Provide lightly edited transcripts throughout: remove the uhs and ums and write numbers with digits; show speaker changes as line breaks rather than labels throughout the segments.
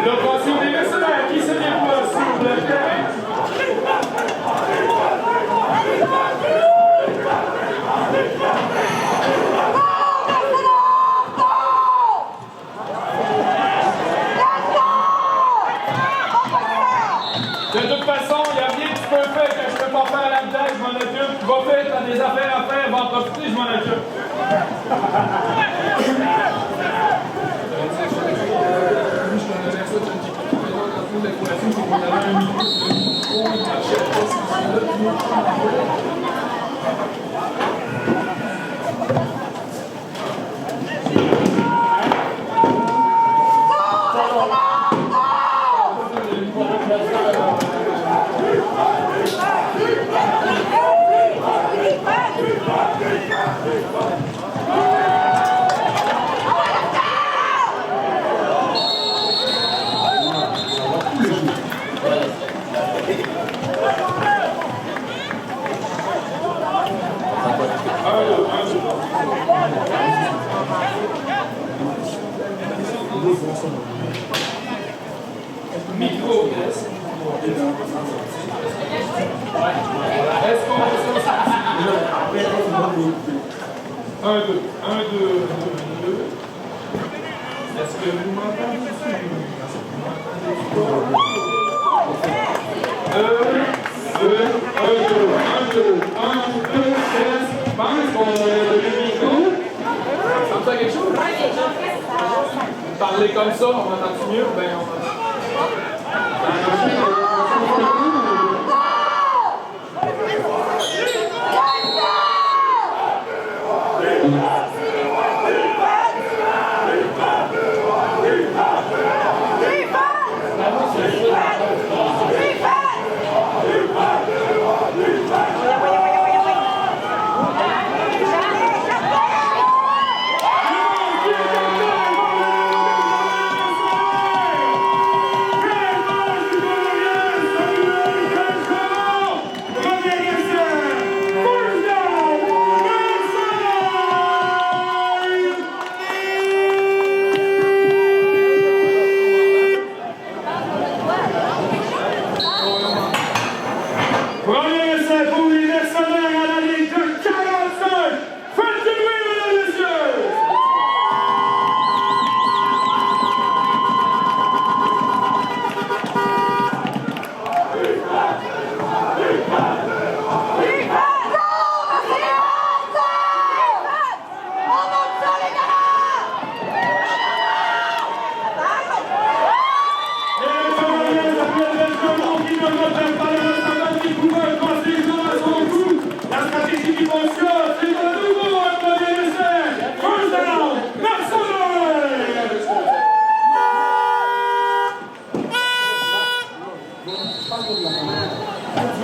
L'offensive des mercenaires qui se déploie sur le terrain. De toute façon, il y a rien que tu peux faire que je peux pas faire là-dedans, je m'en occupe. Tu vas faire, t'as des affaires à faire, va en profiter, je m'en occupe. Micro. Est-ce qu'on un, deux. Est-ce que vous m'entendez? Je pense qu'on a le micro. Ça me fait quelque chose? Parler comme ça, on entend mieux? Ben, on entend.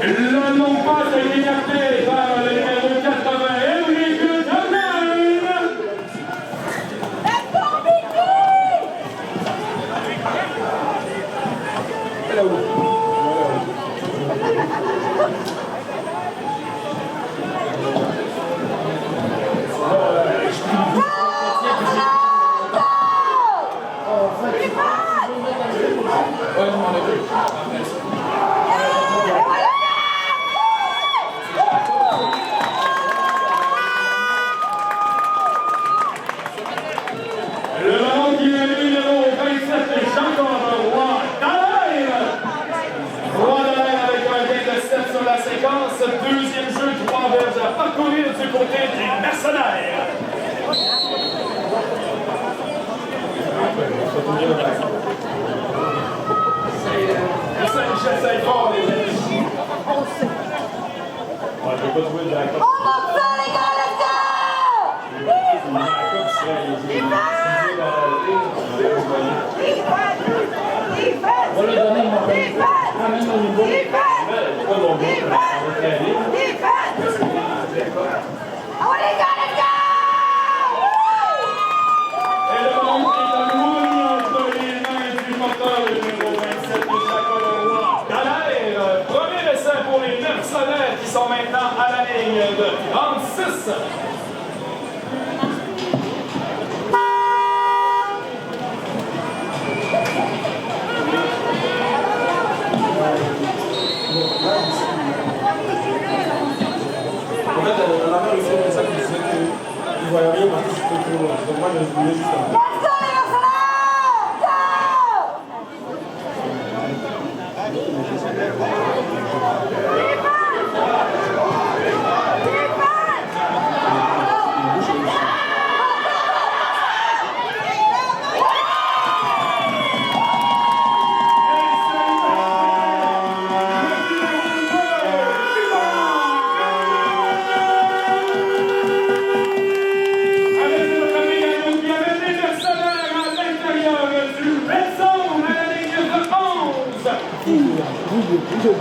Le nom passe est écarté par le numéro 80, Henrik Domaine. Deuxième jeu, 3 verges à parcourir du côté des mercenaires. J'essaie fort, les amis. On ne peut pas trouver de la cote.
On monte ça, les gars, let's go!
On va lui donner une ramène au niveau. Pas long.
Et le ballon est à nouveau entre les mains du moteur numéro 27 de Jacques Dallaire. Premier essai pour les mercenaires qui sont maintenant à la ligne de 36.
la main aussi, comme ça, qui disait qu'il ne voyait rien parce que c'était trop loin. Donc moi, je voulais juste un peu.
Let's go, les mercenaires! Go!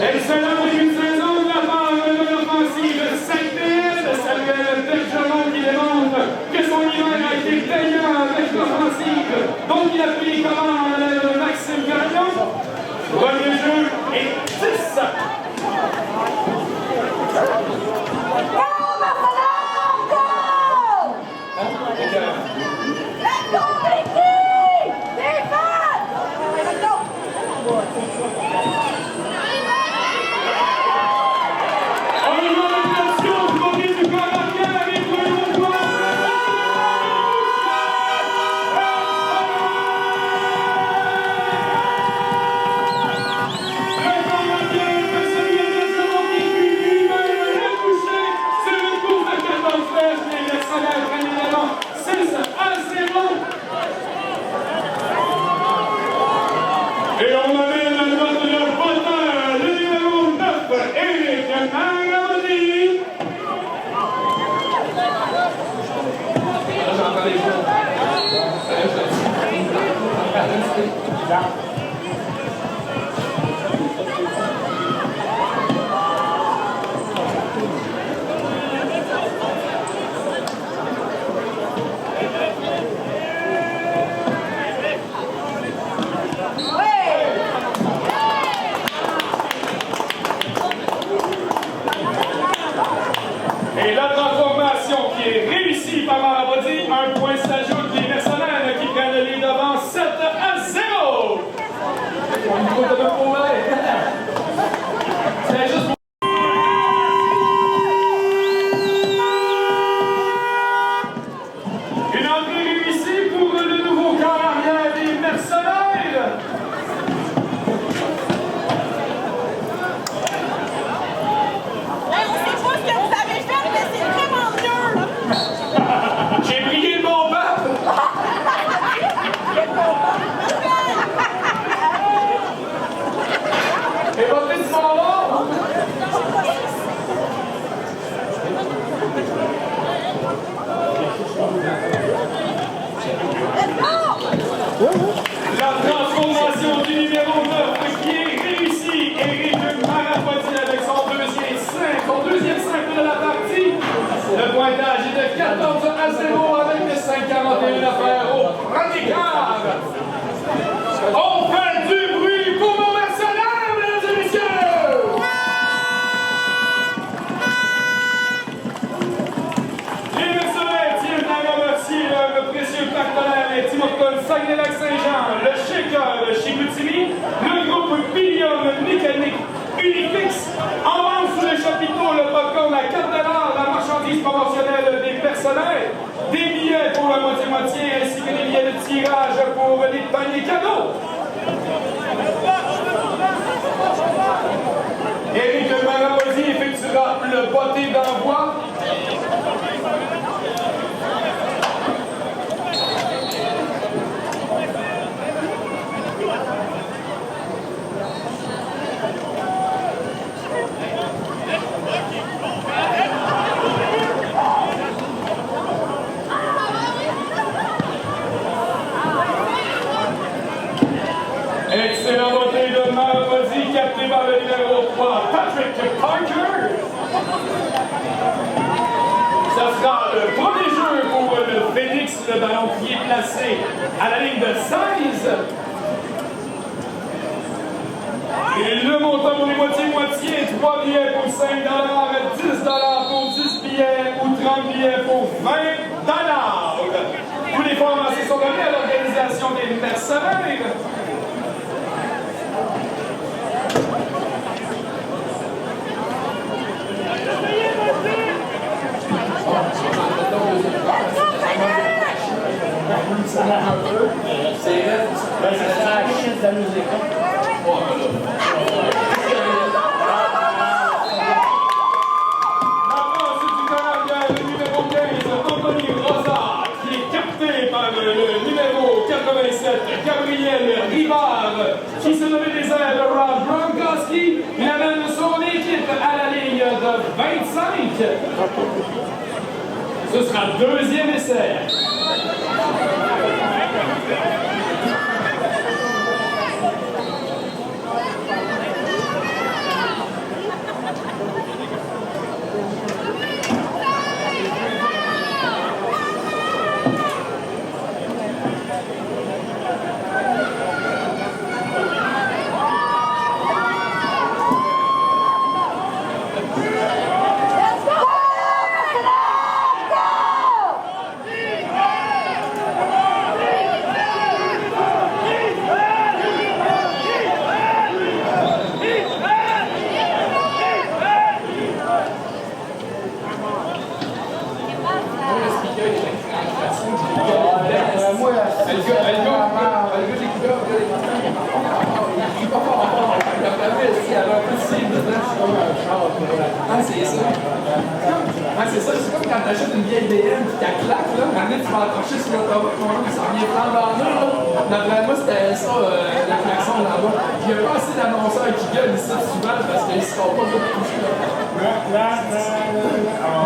Elle célèbre une saison de la part de l'offensive Saint-Pierre, Samuel Bergeron qui démontre que son hiver a été payant avec l'offensive, dont il a pris commande Maxime Gagnon. Premier jeu et 10.
Go, mercenaires! Go! Let's go, Vicky! Defense! Let's go!
On y va avec l'action du côté du corps arrière et pour le droit. Le corps arrière de Samuel Bergeron qui puis lui-même le touché sur une course de 14 mètres. Les mercenaires prennent l'élan 6-0. Et on amène à notre poteur, le numéro 9, Éric Marabodi. Et la transformation qui est réussie par Marabodi, un point s'ajoute les mercenaires qui prennent les devants 7-0. C'est juste pour... Une entrée réussie pour le nouveau corps arrière des mercenaires.
On sait pas ce que vous avez fait, mais c'est vraiment mieux!
J'ai brillé le bon pape. Et votre petit bonbon. La transformation du numéro 9 qui est réussie. Éric Marabodi avec son deuxième simple de la partie. Le pointage est de 14-0 avec 5,41 à faire au premier quart. On fait du bruit pour nos mercenaires, mesdames et messieurs! Les mercenaires tiennent à remercier le précieux partenaire Timocol Saguenay-Lac-Saint-Jean, le Shaker Chicoutimi, le groupe Pilium Mécanique Unifix, en vente sous le chapiteau, le popcorn à 4 $, la marchandise promotionnelle des mercenaires, des billets pour la moitié-moitié, ainsi que des billets de tirage pour les paniers cadeaux. Éric Marabodi effectuera le botté d'envoi. Excellent botté de Marabodi, capté par le numéro 3, Patrick Parker. Ça sera le premier jeu pour le Phoenix, le ballon qui est placé à la ligne de 16. Et le montant pour les moitiés-moitiés, 3 billets pour 5 $, 10 $ pour 10 billets ou 30 billets pour 20 $. Tous les fonds avancés sont donnés à l'organisation des mercenaires.
ça monte un peu. C'est raide.
Ben, c'est la chute de la musique.
La passe du Canadien, le numéro 15, Anthony Rosa, qui est capté par le numéro 87, Gabriel Rivard, qui se nommait des airs de Rob Gronkowski. Il amène son équipe à la ligne de 25. Ce sera deuxième essai.
C'est ça, c'est comme quand t'achètes une vieille BM puis qu'elle claque, là, maintenant tu vas accrocher sur l'autoroute, puis ça revient flambant neuf, là. D'après moi, c'était ça, le klaxon là-bas. Il y a pas assez d'annonceurs qui gueulent ici souvent parce qu'ils se font pas beaucoup toucher. On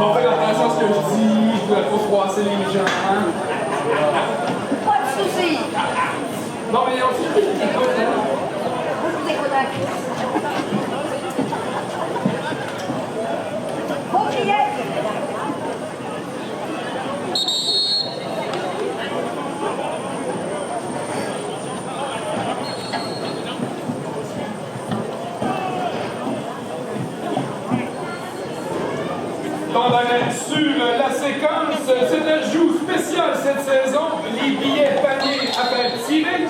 va faire attention à ce que je dis, je voudrais pas froisser les gens. Hein?
Pas de soucis.
Non, mais on sait qui écoute, hein?
Vous écoutez. Faut crier.
Dans sur la séquence, c'est un joue spécial cette saison. Les billets paniers à faire tirer.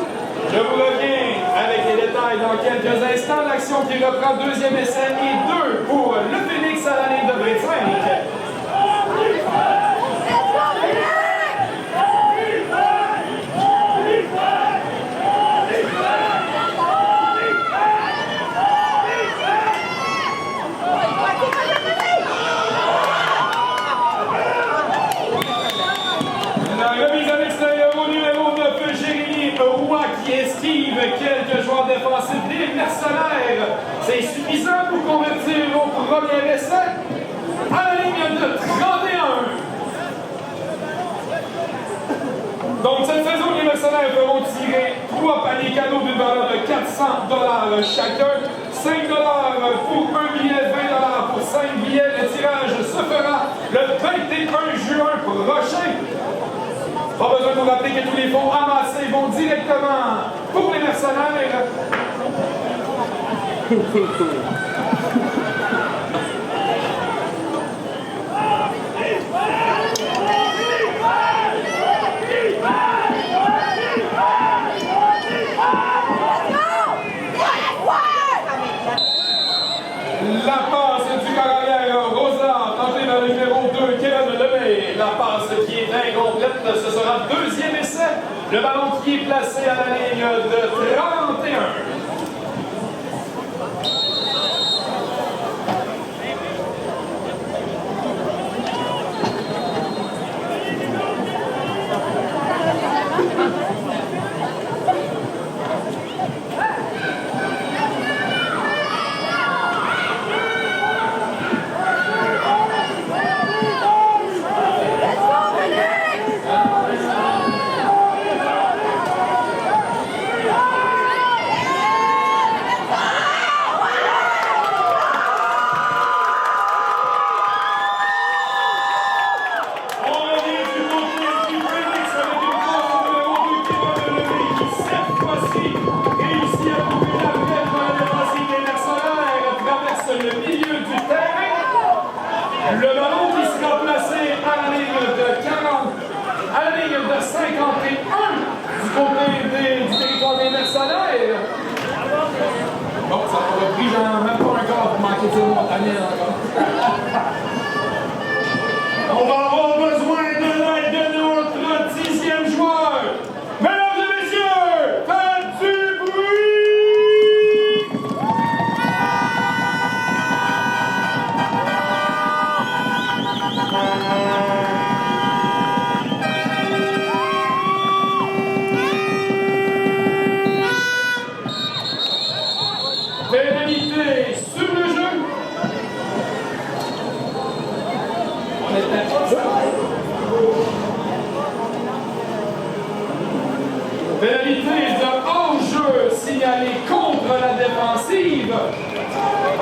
Je vous reviens avec les détails dans quelques instants. L'action qui reprend deuxième essai et 2 pour le Phoenix à la ligne de 25. La remise à l'extérieur au numéro 9, Jérémy Roy qui esquive quelques joueurs défensifs des Mercenaires. C'est suffisant pour convertir au premier essai à la ligne de 31. Donc cette saison, les Mercenaires feront tirer 3 paniers cadeaux d'une valeur de 400$ chacun. 5$ pour un billet, 20$ pour 5 billets. Le tirage se fera le 21 juin prochain. Pas besoin de vous rappeler que tous les fonds amassés vont directement pour les Mercenaires. La passe du carrière Rosa, tentée par le numéro 2, Kevin Lemay. La passe qui est incomplète, ce sera deuxième essai. Le ballon qui est placé à la ligne de 31. Le ballon qui sera placé à la ligne de 40, à la ligne de 51 du côté du territoire des Mercenaires. Bon, ça a pris genre même pas un quart pour manquer de montagnais encore. On va avoir besoin de l'aide de notre 10e joueur. Pénalité sur le jeu. On est pénalité de hors-jeu signalée contre la défensive.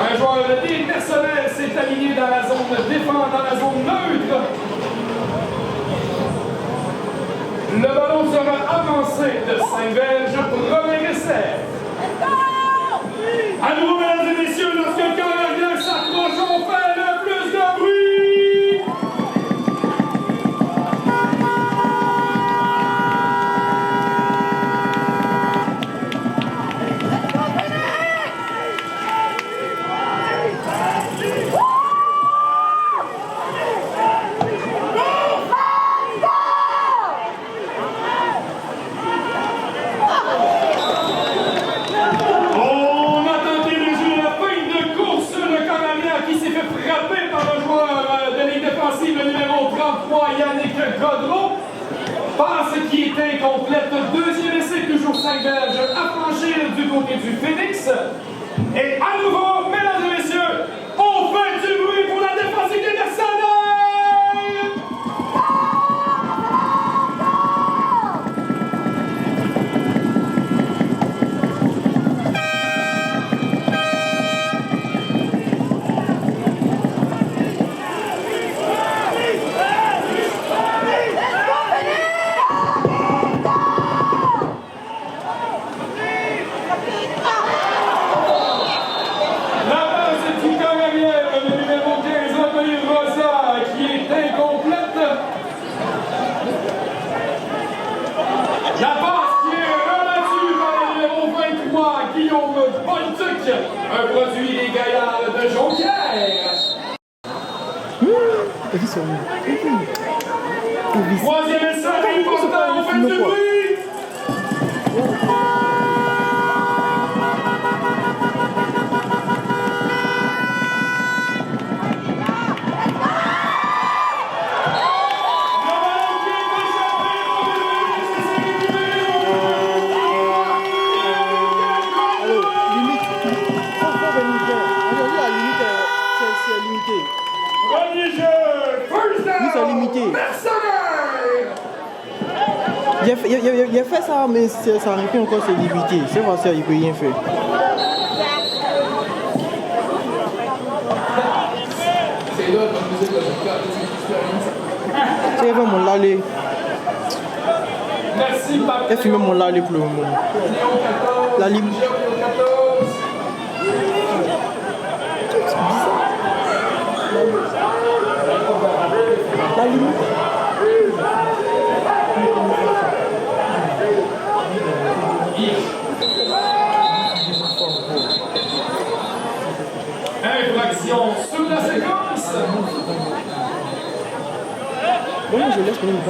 Un joueur des Mercenaires s'est aligné dans la zone dans la zone neutre. Le ballon sera avancé de 5 verges, premier essai. À nouveau, mesdames et messieurs, lorsque le Canadien s'approche, on fait le plus de bruit! Yannick Godreau passe qui est incomplète. Deuxième essai, toujours 5 verges à franchir du côté du Phoenix. Et à nouveau, mesdames et messieurs, on fait du bruit pour la défensive des Mercenaires! Un produit des Gaillards de Jonquière. Troisième essai important, on fait du bruit.
Il a fait ça, mais ça n'a pas encore ses limités. C'est vrai, il ne peut rien faire. C'est vraiment mon lalé.
Merci, Pape.
Elle filme mon lalé pour le moment. La limite. La limite.
Infraction sur la séquence.
Bon, je laisse venir le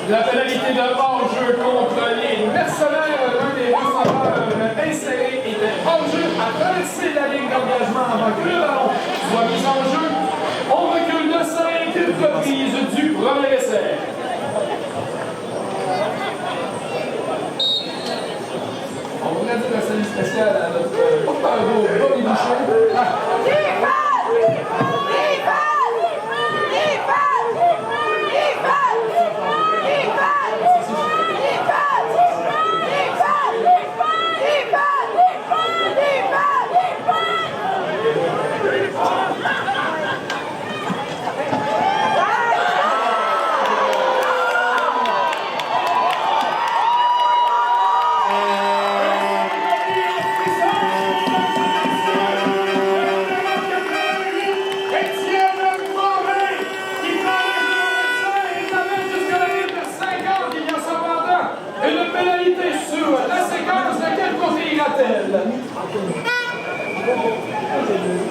La pénalité de hors-jeu contre les Mercenaires, l'un des receveurs insérés était hors-jeu à traverser la ligne d'engagement avant que le ballon soit mis en jeu. On recule de 5 reprises du premier essai. On voudrait dire un salut spécial à notre porte-parole, Bobby Boucher.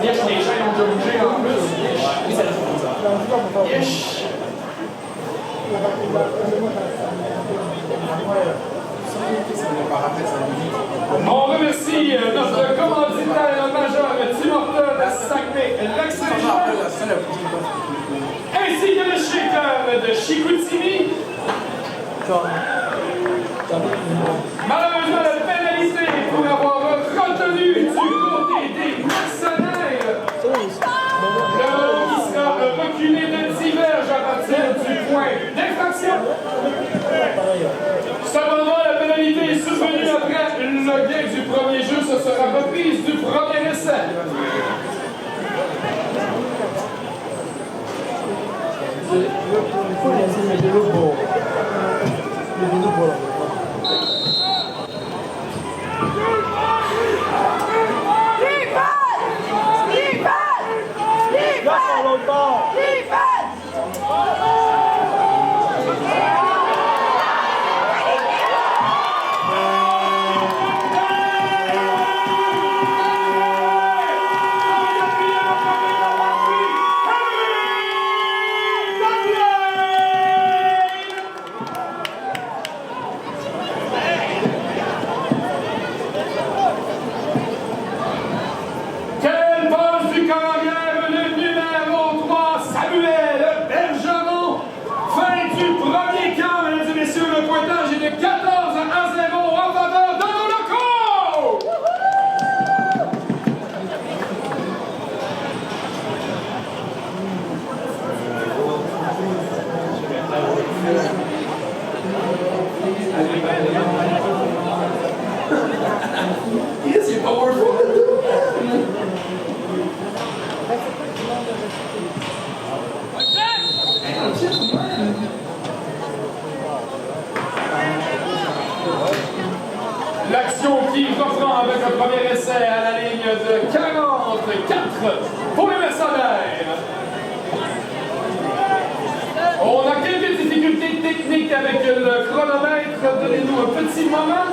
Yes, les chaînes ont déjà bougé en plus. Oui, ça le fait. Yes. On remercie notre commanditaire majeur Ainsi que le shaker de Chicoutimi. Malheureusement, la pénalité pour avoir retenu du côté des mercenaires. Le ballon qui sera reculé de diverge à partir du point d'infraction. Cependant, la pénalité est survenue après le gain du premier jeu. Ce sera reprise du premier essai. L'action qui reprend avec le premier essai à la ligne de 44 pour les mercenaires. On a quelques difficultés techniques avec le chronomètre. Donnez-nous un petit moment.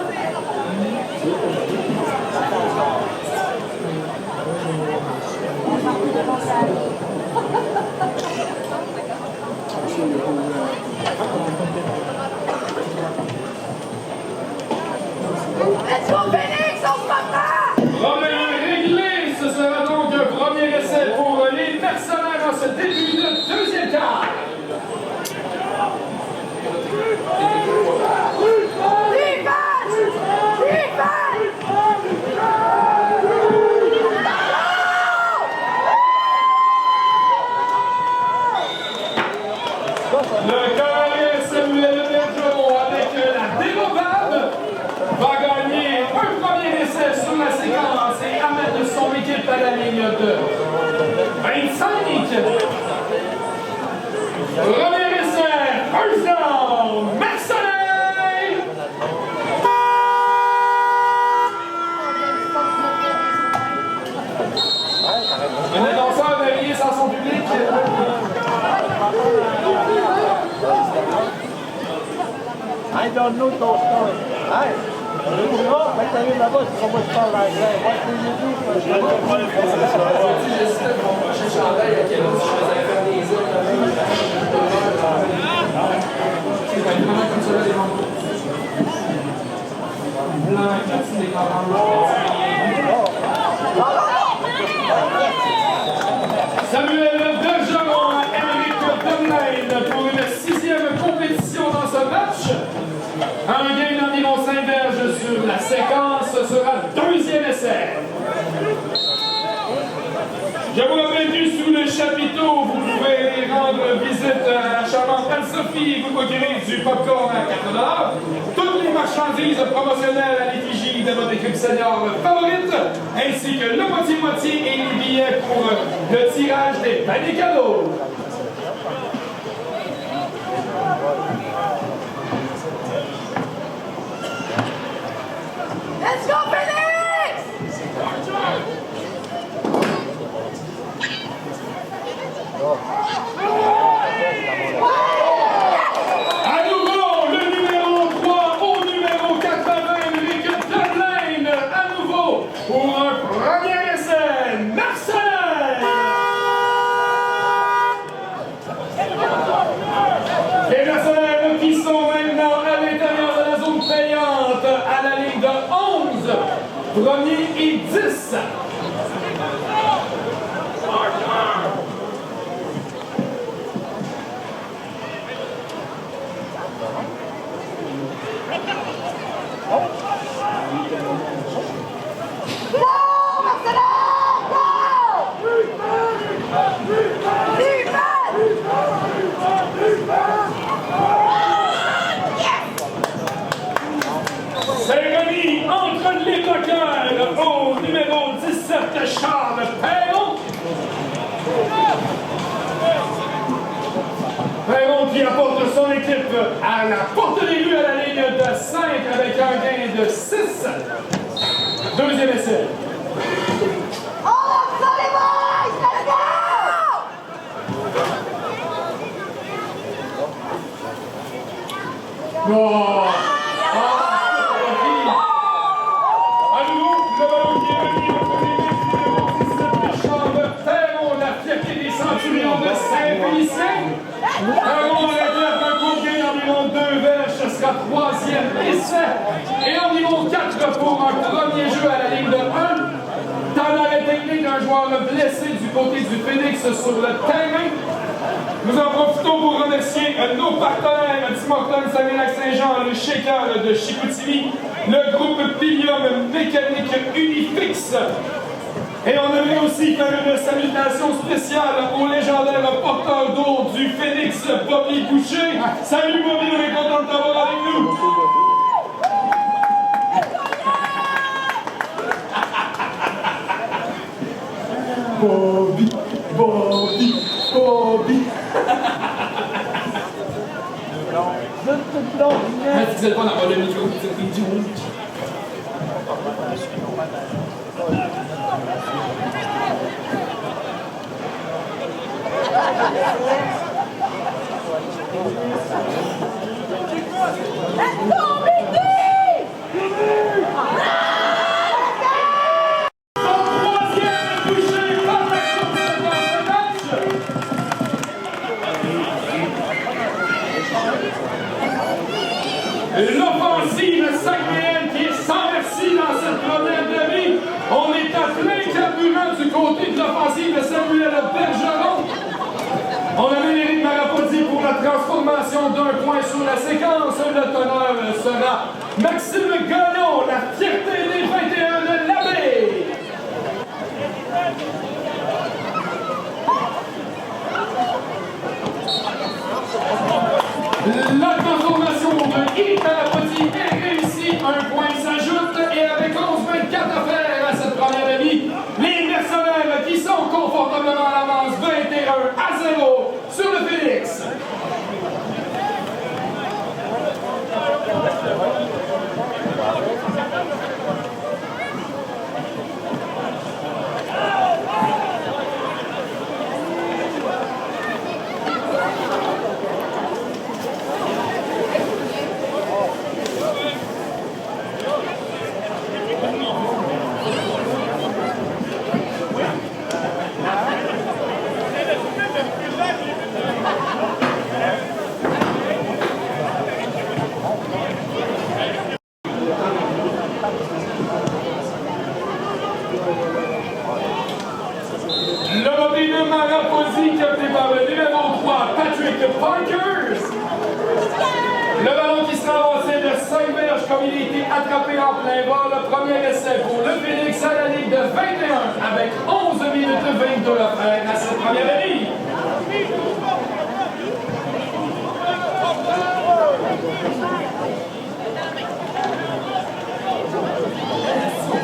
Let's go, Phoenix, on se bat!
Problème réglé. Ce sera donc un premier essai pour les mercenaires en ce début de deuxième quart. Le carrière Samuel Bergeron avec la dérobade va gagner un premier essai sur la séquence et amène son équipe à la ligne de 25. Premier essai, first down, Mercenaires! Un danseur de rier sans son public.
I don't know those stories. Hey, non, mais t'arrives là-bas, tu vas te parler anglais. What do you do for
Je sais que mon prochain chandail à quel autre je faisais faire des îles. C'est vraiment comme ça, les gens. Blanc, des parents.
Samuel Bergeron à Émeric Demlein pour une 6e compétition dans ce match. Un gain d'environ 5 verges sur la séquence, ce sera deuxième essai. Je vous rappelle que sous le chapiteau, vous pouvez rendre visite à la charmante Anne-Sophie et vous procurez du popcorn à 4 $. Toutes les marchandises promotionnelles à l'effigie de votre équipe senior favorite, ainsi que le moitié-moitié et les billets pour le tirage des paniers cadeaux.
Let's go, Phoenix!
À nouveau, le numéro 3 au numéro 80, Émeric Demlein, à nouveau, pour un premier essai, Mercenaires! Les Mercenaires qui sont maintenant à l'intérieur de la zone payante, à la ligne de 11, premier et 10. à la porte des rues à la ligne de 5 avec un gain de 6. Deuxième essai.
Oh, vous allez voir! Let's go!
Oh! À nouveau, le ballon qui est venu au premier but de Charles Perron, la fierté des centurions de Saint-Félicien. Perron réclame un coup de gain d'environ 2 verges, ce sera troisième essai. Et environ 4 pour un premier jeu à la ligne de 1. Dans l'arrêt technique, un joueur blessé du côté du Phoenix sur le terrain. Nous en profitons pour remercier nos partenaires Tim Hortons, Saguenay-Lac-Saint-Jean, le Shaker de Chicoutimi, le groupe Pilium Mécanique Unifix. Et on aimerait aussi faire une salutation spéciale au légendaire porteur d'eau du Phoenix, Bobby Boucher. Salut Bobby, on est content de t'avoir avec nous. Bobby, Bobby, Bobby. Mais tu sais pas d'avoir le micro qui te dit
Let's go, Mickey!
L'offensive saguenayenne qui est sans merci dans cette première demi. On est à plein carburant du côté de l'offensive de Samuel Bergeron. On a Ménéric Marapodi pour la transformation d'un point sur la séquence. Le teneur sera Maxime Gagnon, la fierté des 21 de l'Abbé. La transformation de Éric Marapodi est réussie. Un point s'ajoute et avec 11-24 à faire à cette première demi, les mercenaires qui sont confortablement à l'avance 21-0 sur le Phoenix. Le Marapodi capté par le numéro 3, Patrick Parkers. Le ballon qui sera avancé de 5 verges comme il a été attrapé en plein vol. Le premier essai pour le Phoenix à la ligne de 21 avec 11 minutes 22 à faire à cette première ligne.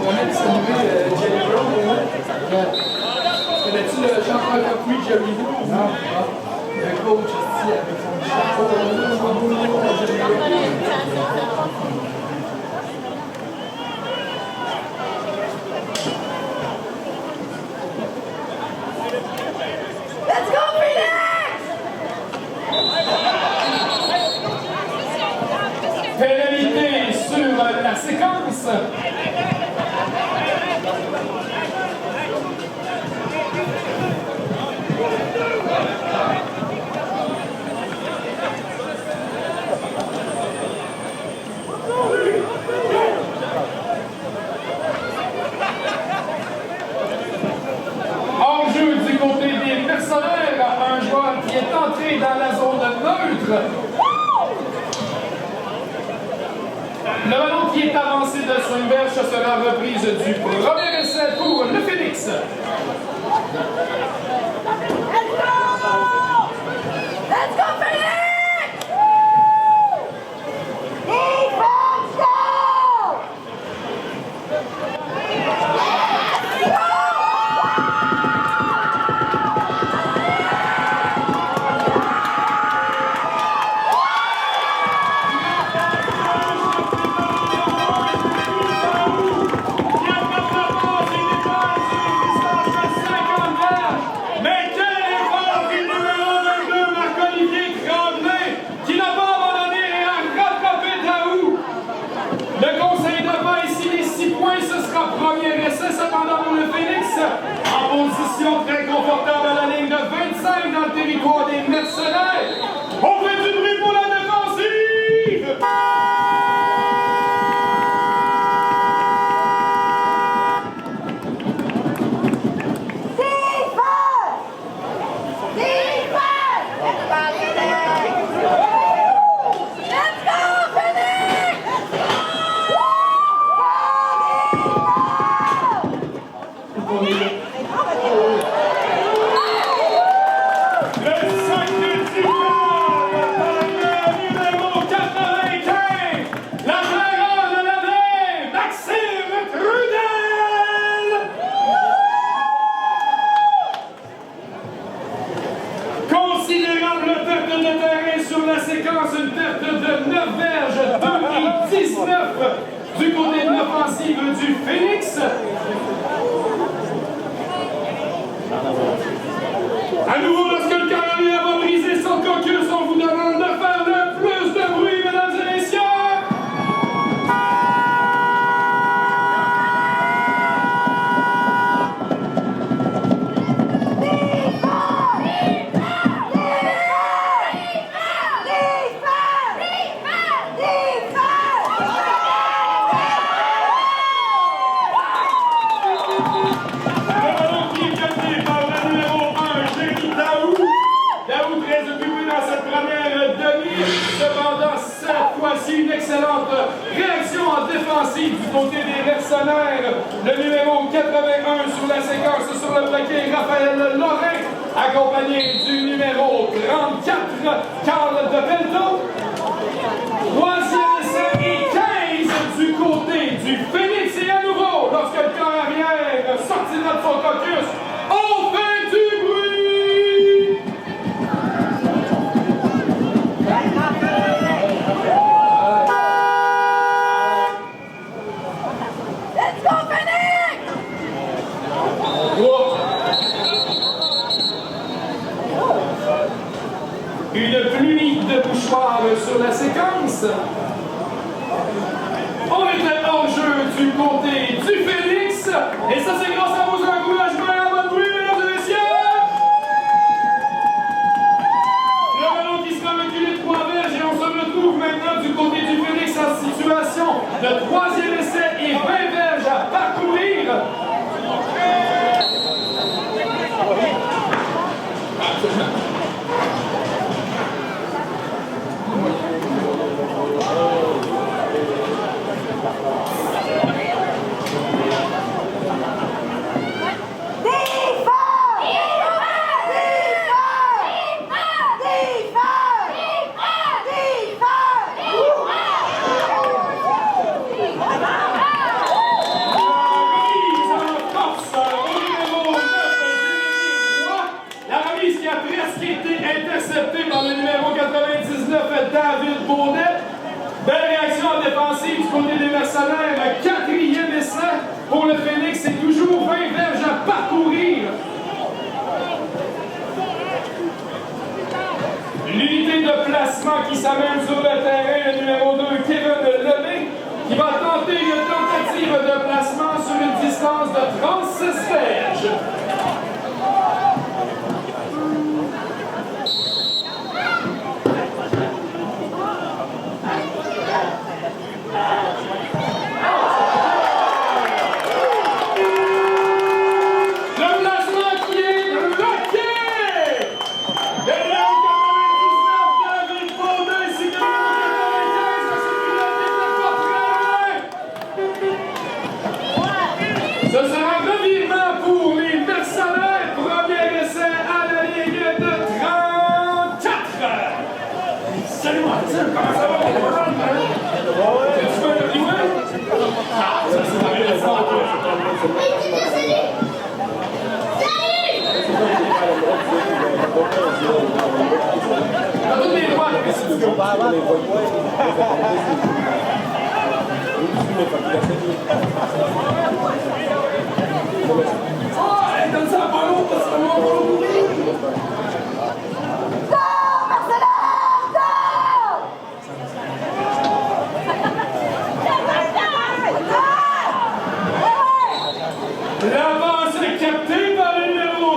On a distribué Jerry Brown. Connais-tu le Jean-Paul Capuy, Jerry Brown? Non. Le coach ici avec son chapeau.
Let's go, Phoenix!
Pénalité sur la séquence. Hors-jeu du côté des mercenaires, un joueur qui est entré dans la zone neutre. Le ballon qui est avancé de Swinberg sera reprise du premier essai pour le Phoenix.
Let's go! Let's go, Phoenix! Defense, go!
position très confortable à la ligne de 25 dans le territoire des mercenaires. On fait du bruit pour la défensive! Une perte de 9 verges, 2 et 19 du côté de l'offensive du Phoenix. À nouveau, lorsque le carabinier va briser son caucus, on vous demande de faire le plus de bruit, mesdames et messieurs. Une excellente réaction en défensive du côté des mercenaires. Le numéro 81 sur la séquence sur le plaqué, Raphaël Lorrain, accompagné du numéro 34, Carl de Pelto. Troisième essai et 15 du côté du Phoenix. Et à nouveau, lorsque le corps arrière sortira de son caucus, on fait du bruit! Une pluie de mouchoirs sur la séquence. On était en jeu du côté du Phoenix. Et ça, c'est grâce à vos encouragements et à votre bruit, mesdames et messieurs. Le ballon qui sera reculé de 3 verges et on se retrouve maintenant du côté du Phoenix en situation de 3e essai et 20 verges à parcourir. Par le numéro 99, David Baudet. Belle réaction en défensive du côté des mercenaires. 4e essai pour le Phoenix. C'est toujours 20 verges à parcourir. L'unité de placement qui s'amène sur le terrain, le numéro 2, Kevin Lemay, qui va tenter une tentative de placement sur une distance de 36 verges. Ce sera un revirement pour les mercenaires. Premier essai à la ligne de 34. Salut Martin, comment ça va? Tu veux le livrer? Ah, ça c'est intéressant. T'as toutes les droits, mais si tu veux. Oh, donne ça à Polo, parce que moi, Polo. L'avance est captée par le numéro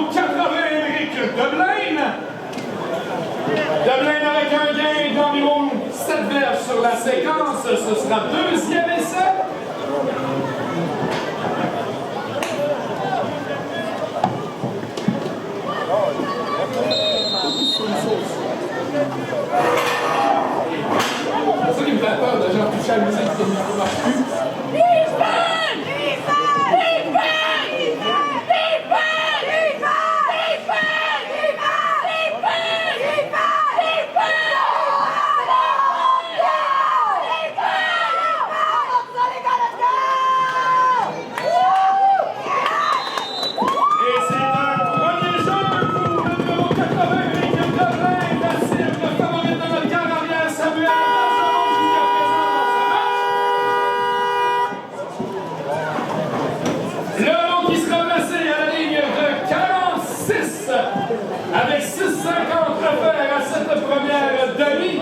la séquence, ce sera deuxième essai.
C'est ça qui me fait peur de genre toucher à la musique que le micro marche plus.
Avec 6,50 à cette première demi.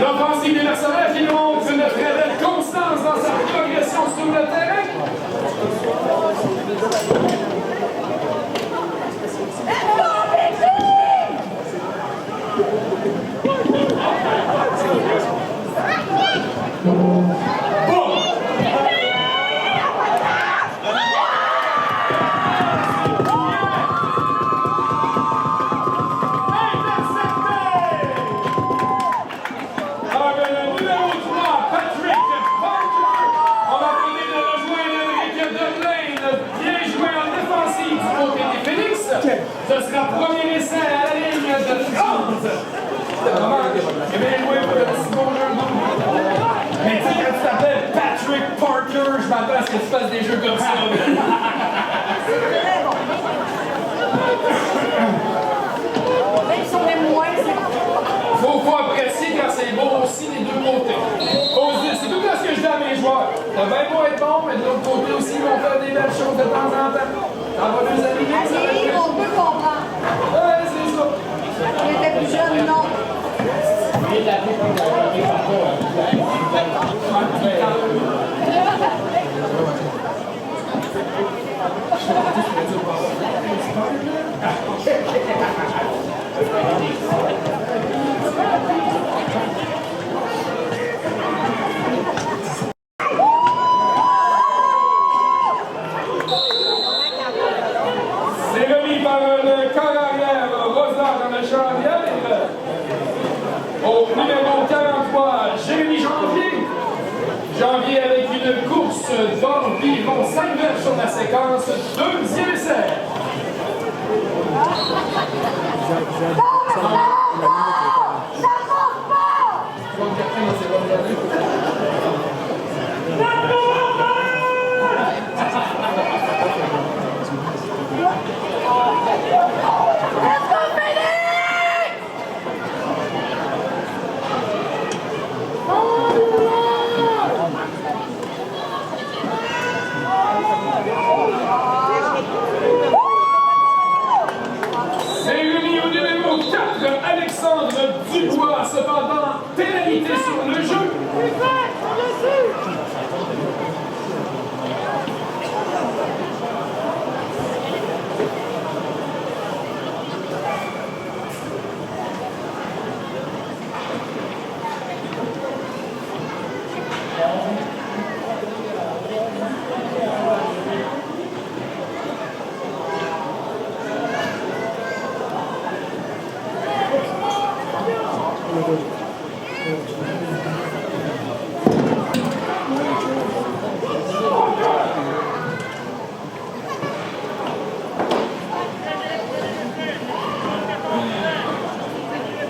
L'offensive des mercenaires qui montre une très belle constance dans sa progression sur le terrain. Ce sera premier essai à la ligne de 30. C'est bien joué pour le petit bonjour. Mais tu sais, quand tu t'appelles Patrick Parker, je m'attends à ce que tu fasses des jeux comme ça. Faut apprécier quand c'est beau aussi des deux côtés. C'est tout ce que je dis à mes joueurs. T'as bien beau être bon, mais de l'autre côté aussi, ils vont faire des belles choses de temps en temps. Ça va nous aligner, ça va être...
On peut comprendre.
Ouais, c'est ça.
Il était plus jeune, non.
C'est remis par le corps arrière, Rosa dans le champ arrière. Au numéro 43, Jérémy Janvier. Janvier avec une course d'environ 5 mètres sur la séquence. Deuxième essai. C'est remis au numéro 4, Alexandre Dubois, cependant pénalité sur le jeu.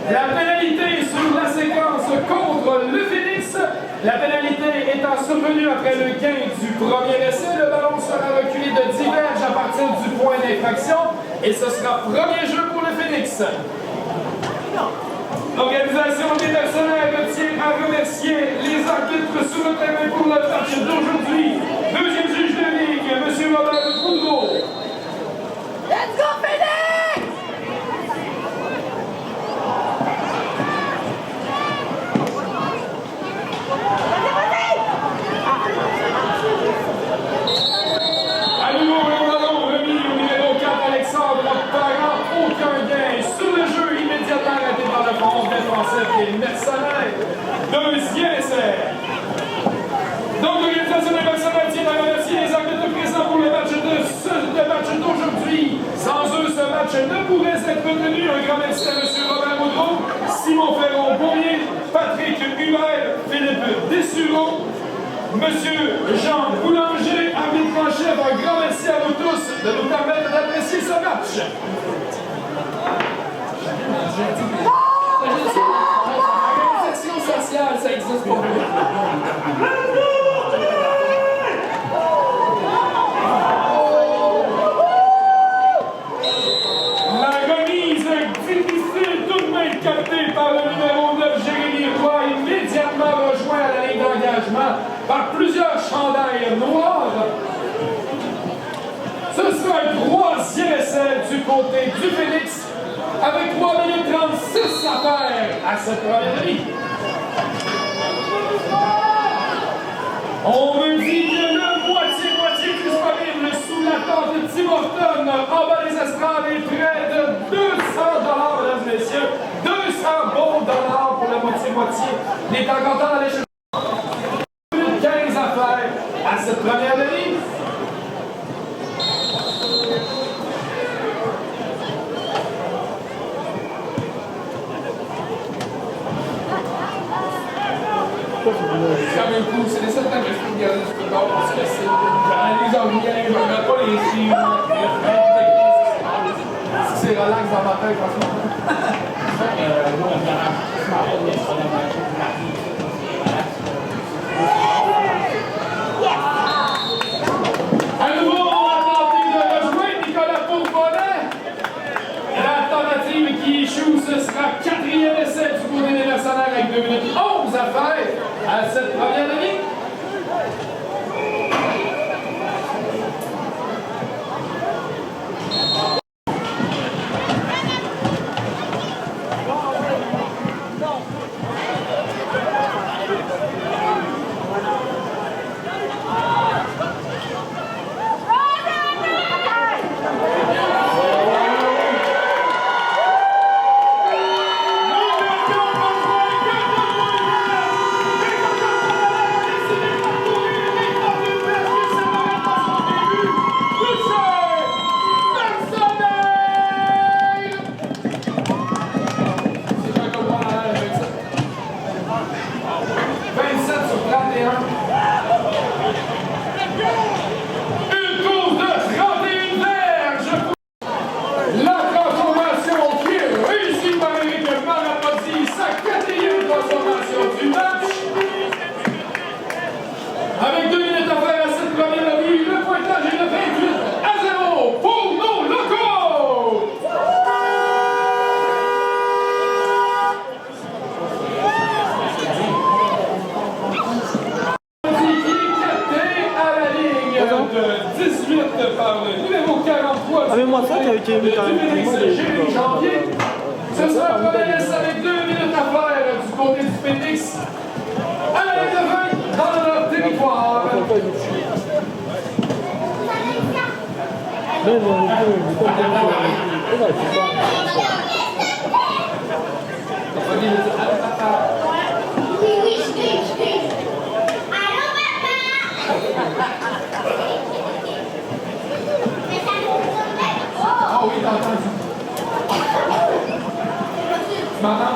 La pénalité sur la séquence contre le Phoenix. La pénalité étant survenue après le gain du premier essai, le ballon sera reculé de 10 verges à partir du point d'infraction et ce sera premier jeu pour le Phoenix. L'organisation des mercenaires tient à remercier les arbitres sur le terrain pour le match d'aujourd'hui. Deuxième juge de ligue, M. Robert Boudreau.
Let's go, Phoenix!
À nouveau, le ballon remis au numéro 4, Alexandre Parent. Aucun gain sur le jeu, immédiatement arrêté par le 11 défensif des mercenaires. deuxième essai. Donc, l'organisation des personnels tient à remercier les arbitres présents pour le match d'aujourd'hui. Sans eux, ce match ne pourrait être tenu. Un grand merci à M. Robert Boudreau, Simon Ferron-Beaumier, Patrick Hubert, Philippe Dessureau, M. Jean Boulanger, arbitre en chef. Un grand merci à vous tous de nous permettre d'apprécier ce match.
L'organisation sociale, ça existe pas.
La remise difficile, tout de même captée par le numéro 9, Jérémy Roy, immédiatement rejoint à la ligne d'engagement par plusieurs chandails noirs. Ce sera un troisième essai du côté du Phoenix, avec 3 minutes 36 à faire à cette première ligne. On me dit que le moitié disponible sous la tente de Tim Horton en bas des estrades est près de 200 $, mesdames et messieurs. 200 bons dollars pour la moitié. Il est encore temps d'aller chercher 15 à faire à cette première ligne.
C'est quand même cool, c'est les seuls temps que je peux regarder du football parce que c'est les Anglais, je ne regarde pas les films, c'est relax dans ma tête, franchement.
À nouveau, on a tenté de rejoindre Nicolas Bourbonnais. La tentative qui échoue, ce sera 4e essai du côté des mercenaires avec 2 minutes 11 à faire à cette première ligne. Avec 2 minutes à faire à cette première ligne, le pointage est de 28 à 0 pour nos locaux! Qui est capté à la ligne de 18 par le numéro 43.
Ah mais moi ça qui a été mis quand même.
Jérémy Janvier. Ce sera un premier essai avec 2 minutes à faire du côté du Phoenix. À la ligne de 20 dans leur territoire.
Oui, je vais. Allô, papa?
Ah oui, t'as entendu. Maman.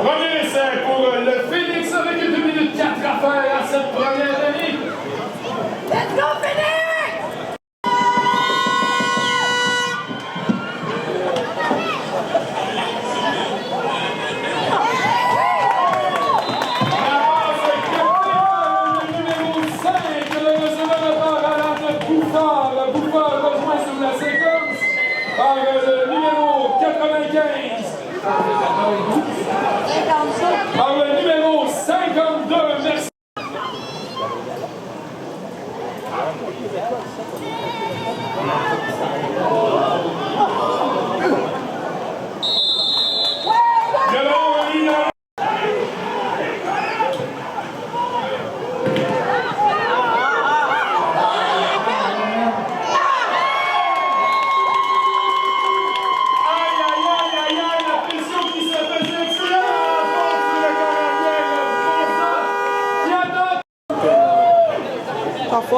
Premier essai pour le Phoenix avec 2 minutes 4 à faire à cette première année.
Let's go, Phoenix!
Par le numéro 95. Par le numéro 52. Merci.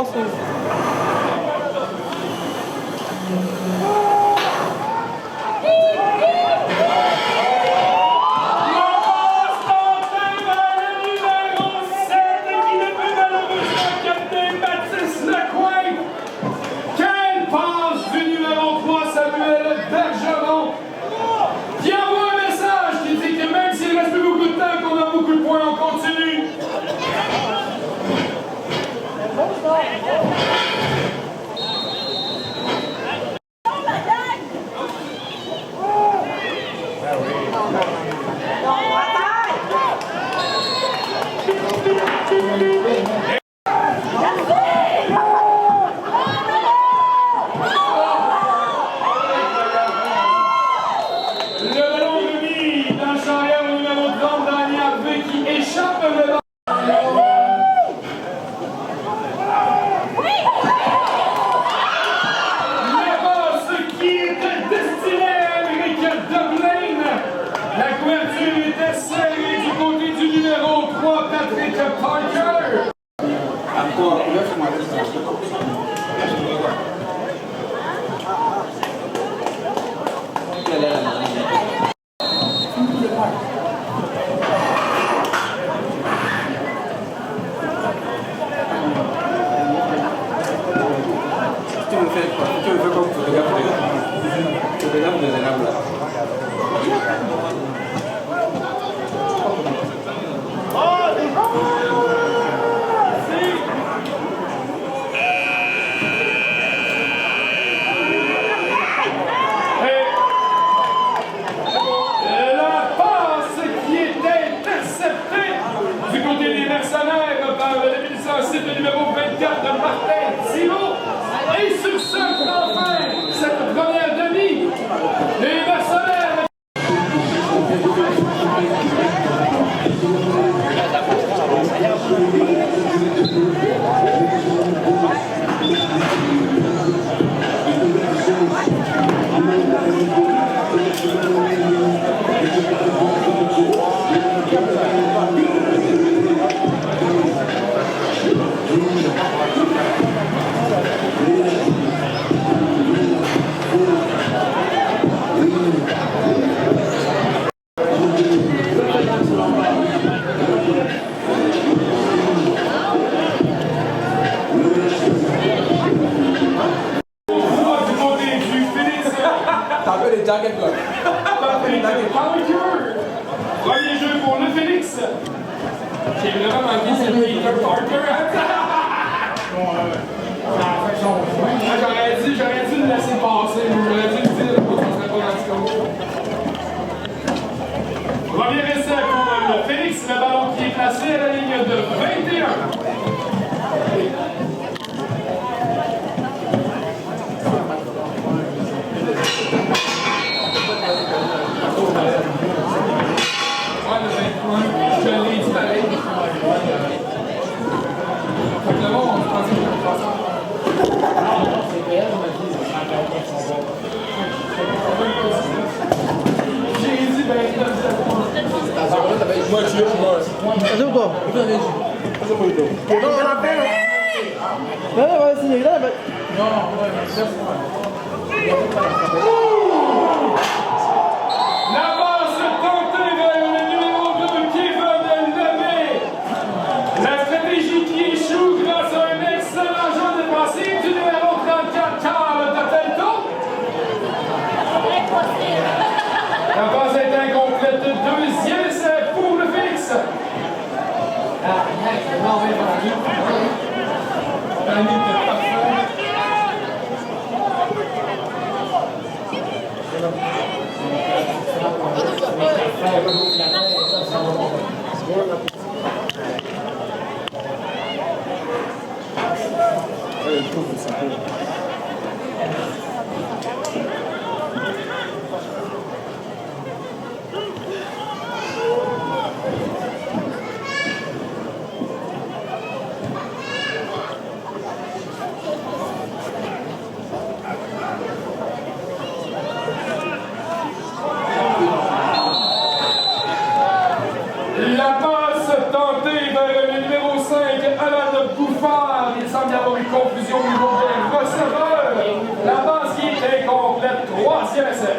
passe.
Premier jeu pour le Phoenix. J'ai vraiment manqué ce Peter Parker. J'aurais dû le laisser passer, mais j'aurais dû le dire pour qu'on ne serait pas rendu compte. Premier essai pour le Phoenix, le ballon qui est placé à la ligne de 21. Je l'ai dit pareil. Fait que le monde, on se pensait que je fasse ça. C'est elle, on m'a dit. J'ai dit, ben, moi, tu es moi.
C'est quoi? Non, vas-y, là,
la passe tentée vers le numéro 2, Kevin Lemay. La stratégie qui échoue grâce à un excellent jeu défensif du numéro 34, Carl Tatelto. La passe est incomplète. Deuxième essai pour le Phoenix. La passe au niveau des receveurs. La base qui est incomplète. Troisième essai.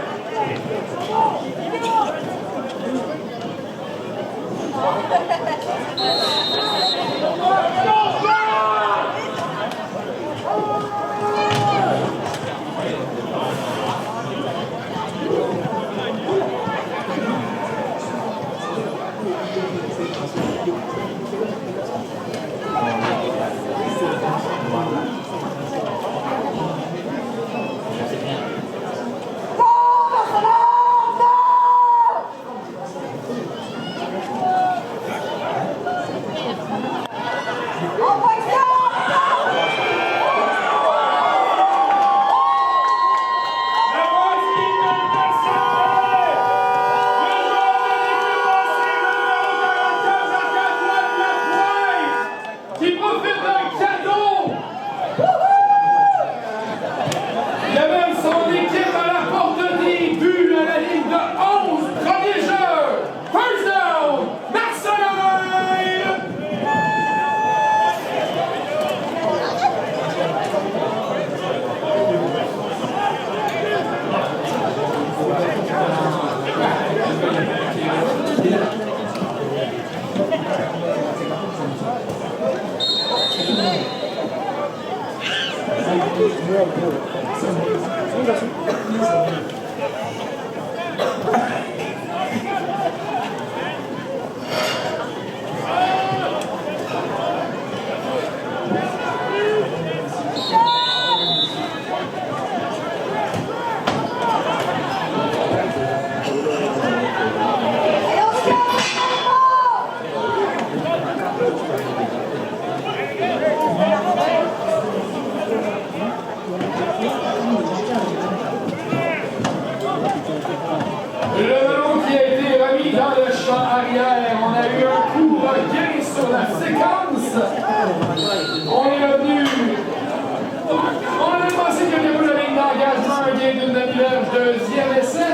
Deuxième essai,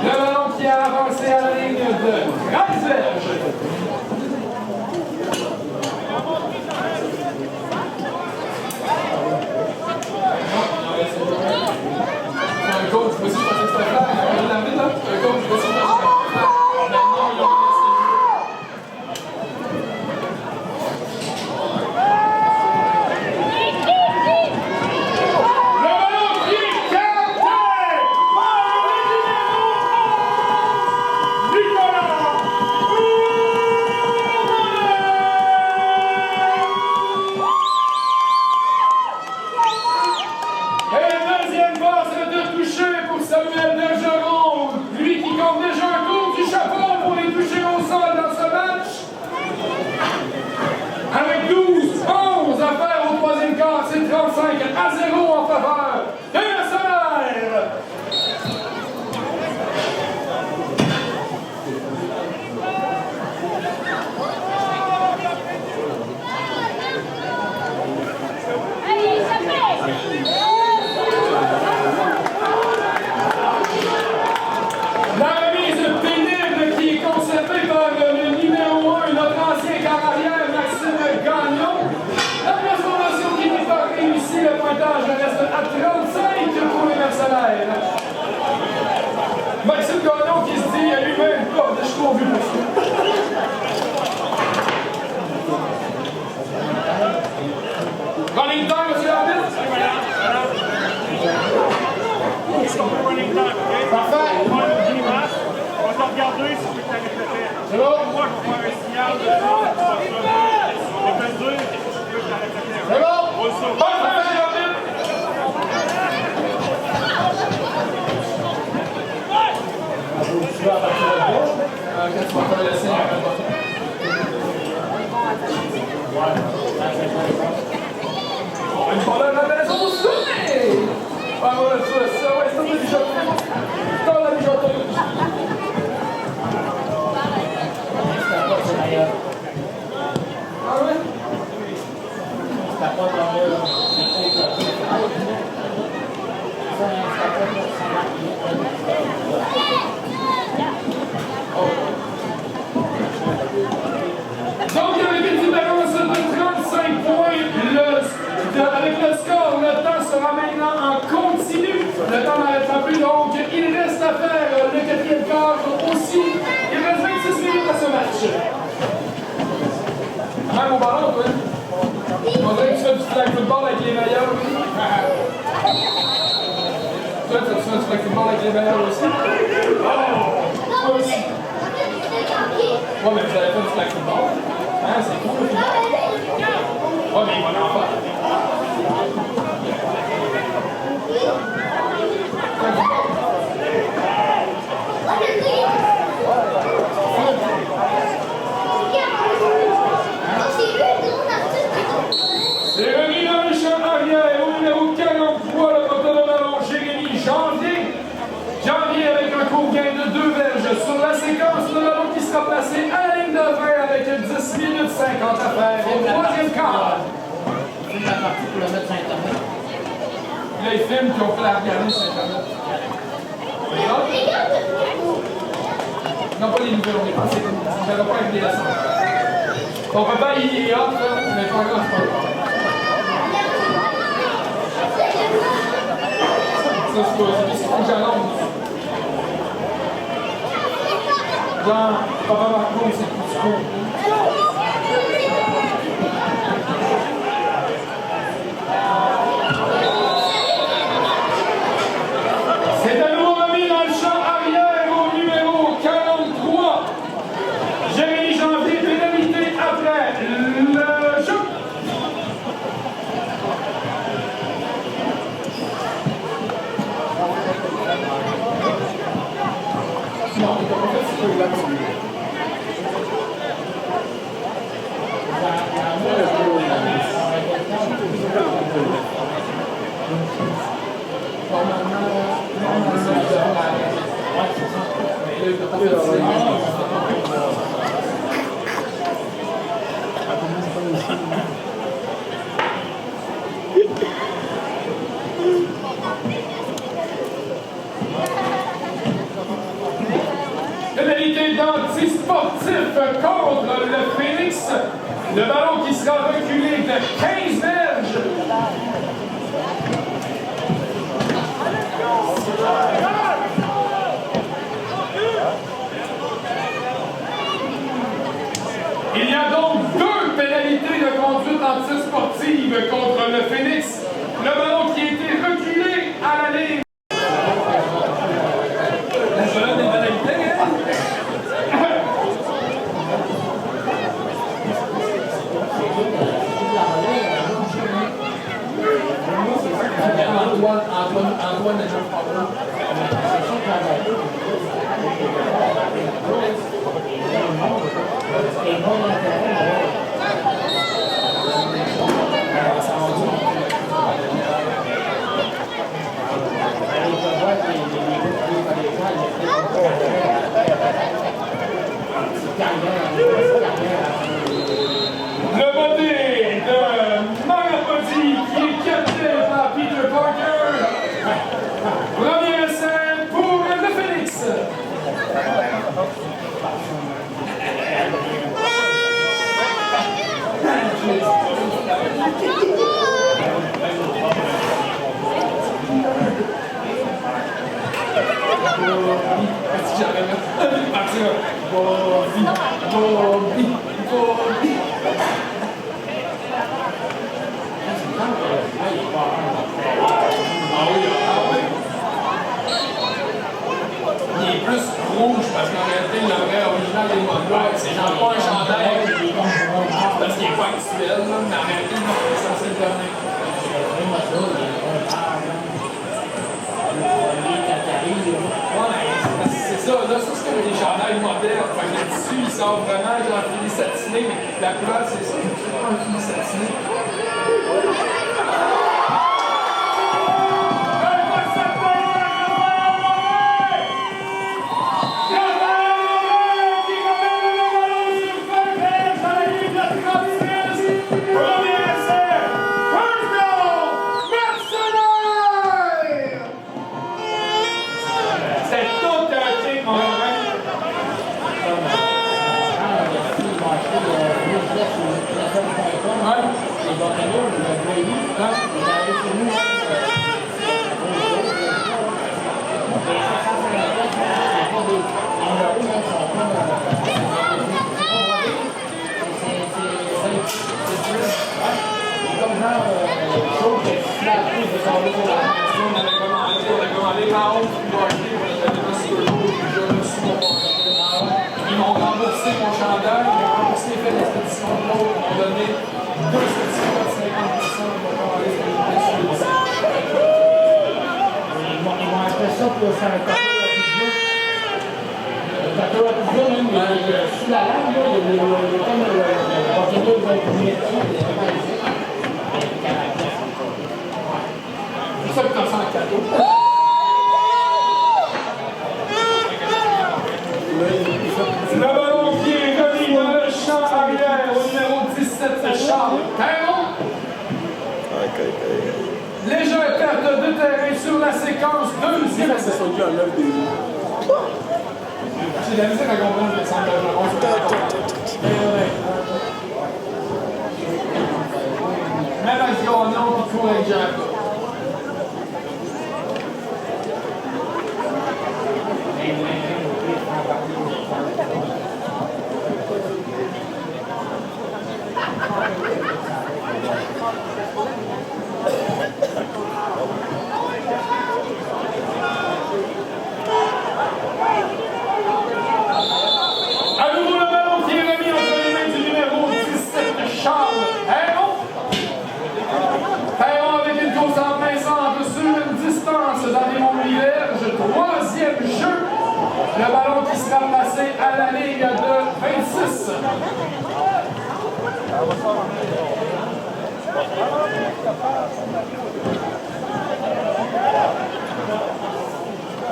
le ballon qui a avancé à la ligne de 13 verges. Un coach, je me suis passé cette affaire, je l'avais là, un coach, je me suis passé cette affaire. Maintenant, ils ont laissé Maxime Gagnon qui se dit à lui-même, oh, je suis trop vieux pour ça. Running time, monsieur l'arbitre? Parfait.
On va te regarder si tu peux t'arrêter de faire.
C'est bon?
Moi, je vais faire un signal de ça. Je vais te dire si tu peux t'arrêter de faire.
C'est bon?
Parfait.
Quand tu vas faire le signe, une balle à la maison, c'est! Ah, voilà, ça, ouais, ça, c'est déjà fait. Dans la déjà fait. Ah ouais? Donc, avec une différence de 35 points, avec le score
Le temps n'arrêtera plus, donc il reste à faire le quatrième quart aussi. Il reste 26 minutes à ce match. Même au ballon, toi. On dirait que tu fais du flag football avec les meilleurs. Toi, tu fais du flag football avec les meilleurs aussi? Oh! Toi aussi. Ouais, mais vous avez fait du flag football. Hein, c'est cool le football. Ouais, mais il va en faire. C'est remis dans le champ arrière au numéro 43, le porteur de ballon, Jérémy Janvier. Janvier avec un court gain de 2 verges sur la séquence, le ballon qui sera placé à la ligne de fin avec 10 minutes 50 à faire au troisième quart.
C'est la partie pour le mettre sur Internet.
Là, ils filment qui ont fait la regarder sur Internet. Non, pas les nouvelles, on est passé comme ça. Je n'avais pas avec des leçons. On peut pas y hop, mais pas grave, c'est pas grave. Ça, c'est pas que j'annonce. Genre, Papa Marco, c'est plus cool. C'est à nouveau remis dans le champ arrière au numéro 43. Jérémy Janvier, pénalité après le jeu. Non, il n'a pas fait ce truc-là. Pénalité d'anti-sportif contre le Phoenix. Le ballon qui sera reculé de 15 verges. Il y a donc 2 pénalités de conduite anti-sportive contre le Phoenix. Le ballon qui a été reculé à la ligne. Antoine est un problème. Le body de Marapodi qui est capté par Peter Parker. Premier essai pour le Phoenix. Il est plus rouge parce qu'en réalité, le vrai original des mangas, c'est genre pas un chandail parce qu'il est pas actuel, mais en réalité, c'est censé le donner. Ouais, c'est ça, là, ça c'est comme des chandails modernes. Fait que le tissu, il sort vraiment genre fini satiné, mais la couleur, c'est ça, c'est pas un fini satiné. comme genre chose que tu l'as appris de ton lot.
On avait commandé ma honte du hockey, on avait mis sur le lot, j'ai déjà reçu mon portefeuille. Ils m'ont remboursé mon chandail, ils m'ont remboursé les frais d'expédition de l'eau, ils m'ont donné 2 expéditions de 50%, ils m'ont commandé ce que j'étais sur le site.
Ils vont appeler ça pour faire un tatou à pizza. Le tatou à pizza, même, sous la lame, là, il y a comme le conteneur de mettre dessus.
C'est ça que t'en sens un cadeau.
Le ballon qui est remis dans le champ arrière au numéro 17, Charles Perron. Légère perte de terrain sur la séquence, deuxième essai.
J'ai de la misère à comprendre le centre de même avec Gagnon, il court avec Jack.
À nouveau le ballon qui est remis entre les mains du numéro 17, Charles Perron. Perron avec une course en plein centre sur une distance d'environ l'hiverge. Troisième jeu. Le ballon qui sera placé à la ligne de 26.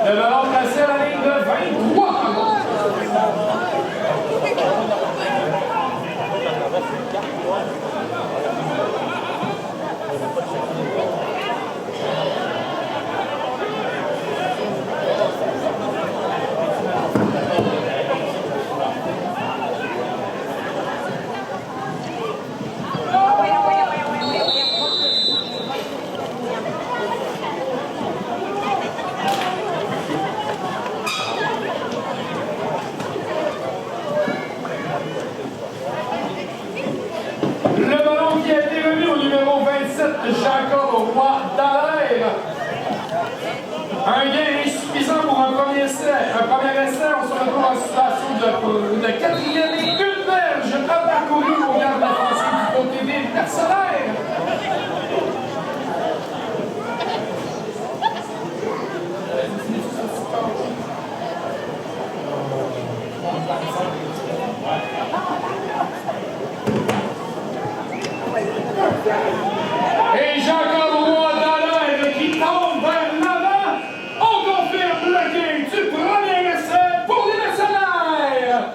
Le ballon placé à la ligne de 23. Jacob Roy Dallaire. Un gain insuffisant pour un premier essai. On se retrouve en situation de quatrième et une verge à parcourir au garde défensif du côté des Mercenaires. Et Jacob Roy Dallaire qui tombe vers l'avant. On confirme le gain du premier essai pour les Mercenaires.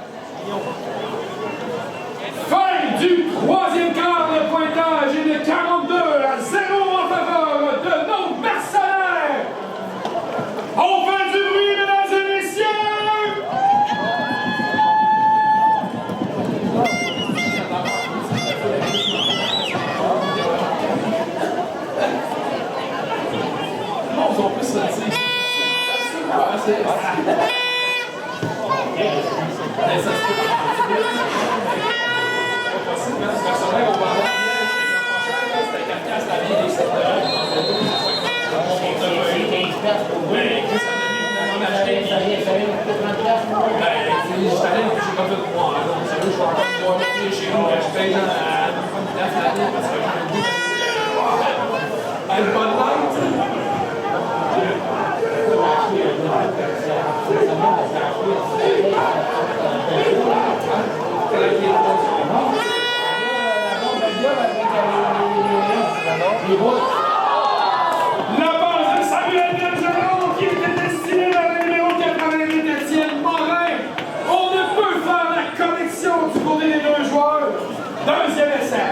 Fin du troisième quart, le pointage est de 42-0 en faveur de nos Mercenaires. On fait du bruit, mesdames et messieurs.
On peut se dire. Ça se La passe de Samuel Bergeron qui était destinée à la numéro 88 Étienne Morin. On ne peut faire la connexion du côté des deux joueurs. Deuxième essai.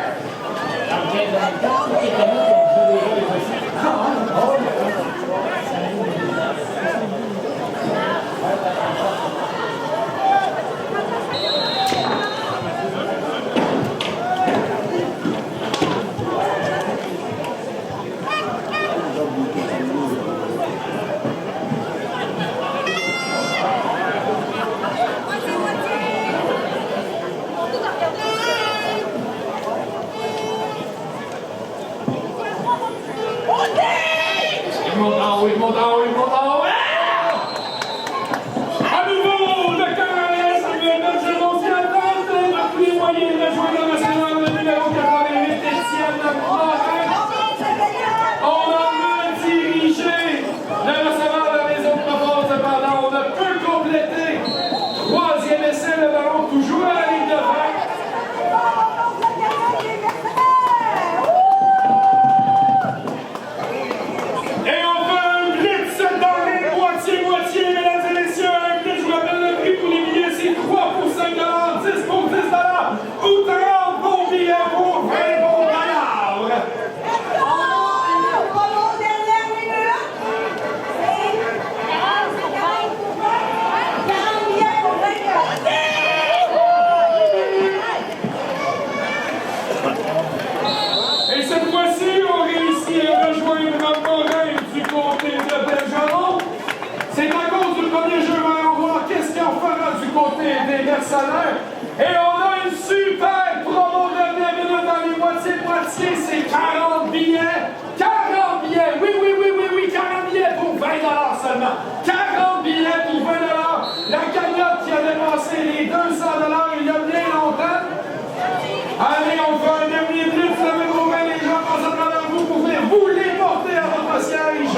premier jeu, on va voir qu'est-ce qu'on fera du côté des mercenaires. Et on a une super promo de dernière minute dans les moitiés-moitiés. C'est 40 billets. 40 billets. Oui, 40 billets pour 20 seulement. 40 billets pour 20 La cagnotte qui a dépassé les 200 il y a bien longtemps. Allez, on fait un dernier blitz. Levez vos mains, les gens passent à travers vous pour venir vous les porter à votre siège.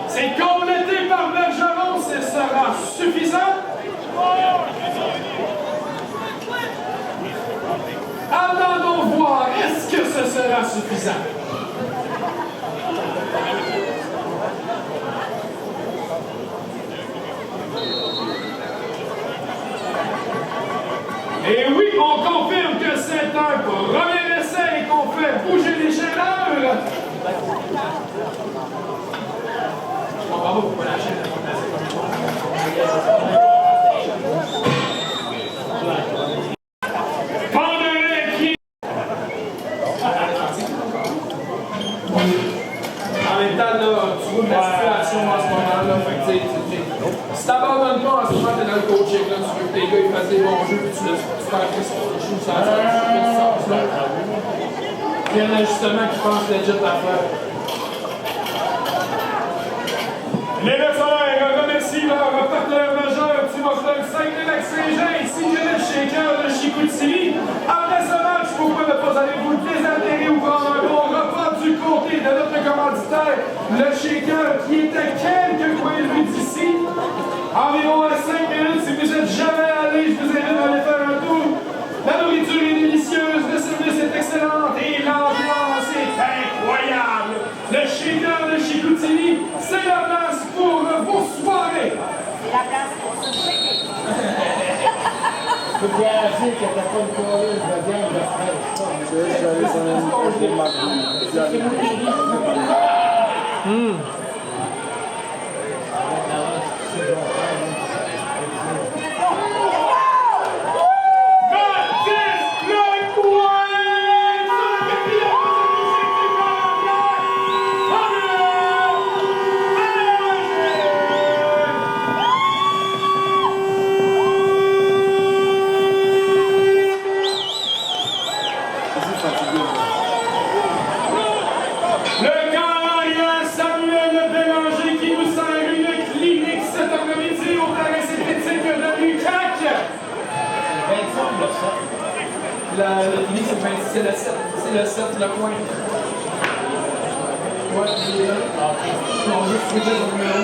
C'est complété par Bergeron, ce sera suffisant. Attendons voir, est-ce que ce sera suffisant? Et oui, on confirme que c'est un premier essai et qu'on fait bouger les chaîneurs. Bravo, vous pouvez lâcher en même temps, là, tu vois la situation en ce moment-là. Si t'abandonnes pas en ce moment, t'es dans le coaching, là, tu veux que tes gars ils fassent des bons jeux, puis tu perds que ça. Je trouve ça a du sens, là. Il y a un ajustement qui pense legit à faire. Les mercenaires remercient leur partenaire majeur, Timoflog Saguenay-Lac-Saint-Jean, ainsi que le shaker de Chicoutimi. Après ce match, pourquoi ne pas aller vous désaltérer ou prendre un bon repas du côté de notre commanditaire, le shaker, qui est à quelques coins de vue d'ici. Environ à 5 minutes, si vous n'êtes jamais allé, je vous invite à aller faire un tour. La nourriture est délicieuse, le service est excellent et l'ambiance est incroyable. Le shaker de Chicoutimi, c'est la place pour vos soirées.
C'est la place pour se checker.
Faut bien dire que t'as pas une courreuse de viande de fraîche.
Le limite, c'est le 7. C'est le 7, le coin. Ouais, il est là. On va juste switcher son numéro.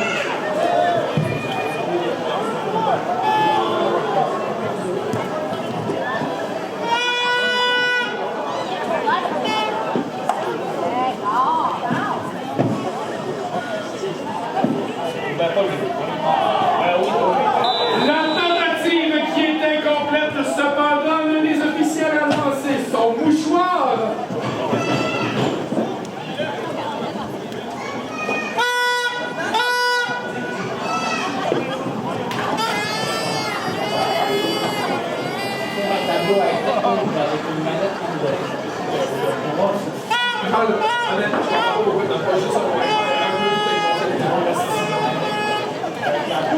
La tentative qui est incomplète, cependant, les officiels annoncés son mouchoir.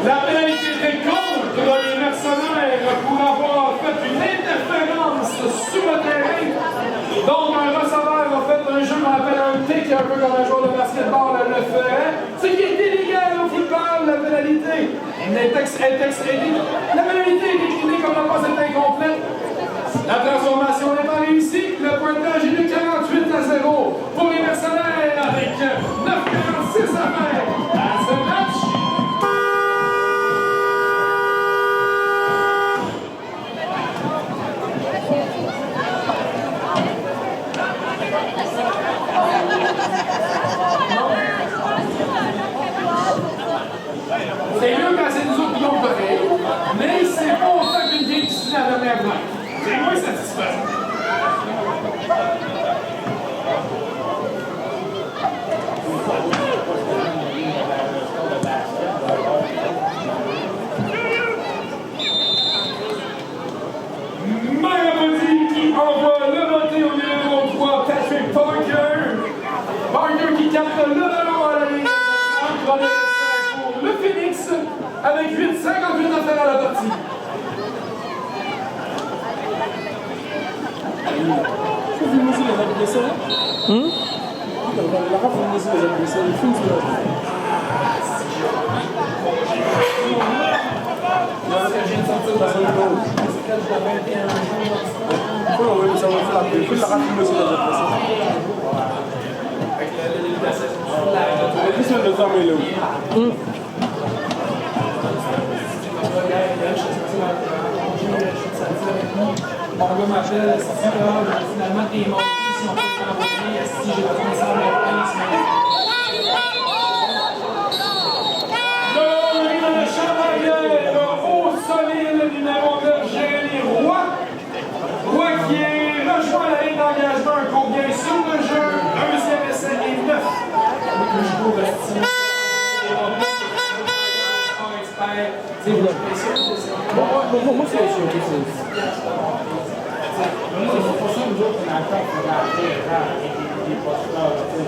La pénalité était contre les mercenaires pour avoir fait une interférence sur le terrain. Donc un receveur a fait un jeu qu'on appelle un pick, un peu comme un joueur de basketball le ferait. Ce qui est illégal au football, la pénalité. La pénalité est déclinée comme la passe est incomplète. La transformation n'est pas réussie. Le pointage est de 48-0 pour les mercenaires avec 9,46 à faire à ce match. C'est mieux quand c'est nous autres qui ont pareil, mais c'est pas autant qu'une game qui se la dernière fois. C'est moins satisfaisant. Marabody qui envoie le moté au numéro 3, Patrick Parker. Parker qui capte le ballon à la ligne. Entre les essais pour le Phoenix avec 8,58 à faire à la partie.
Vous filmez aussi les adversaires? La rafle filme aussi les adversaires. Ils filment sur la oui, ça va faire la il faut la rafle aussi les adversaires. Plus le temps est là.
Mon gars m'appelle, finalement t'es monté, si on peut t'envoyer, si j'ai besoin de ça,
Le chevalier, le haut solide numéro 9, Jérémy Roy. Roy qui est rejoint à la ligne d'engagement, un compte bien sur le jeu, deuxième essai et 9.
Moi, c'est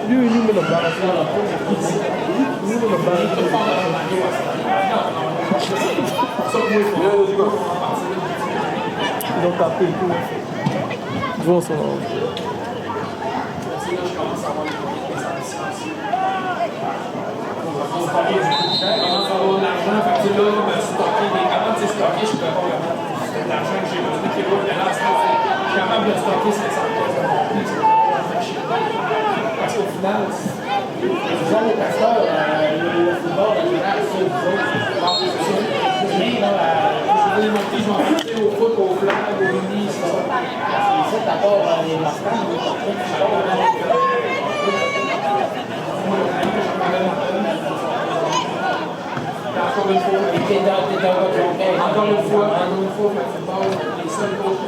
lui, il met le balance. Il met le ils ont tapé le coup. Ils vont s'en
l'argent, fait que là, stocker des commandes, c'est stocké, je peux pas vraiment. C'est de l'argent que j'ai besoin qui est là, je suis capable de stocker 500 pièces. Parce qu'au final, disons au pasteur, le football, en général, c'est vous autres. Je vais monter, je vais en passer au foot, au flag, au mini, c'est ça. C'est ça, d'abord, les marquants, les portraits, encore une fois, les seuls coachs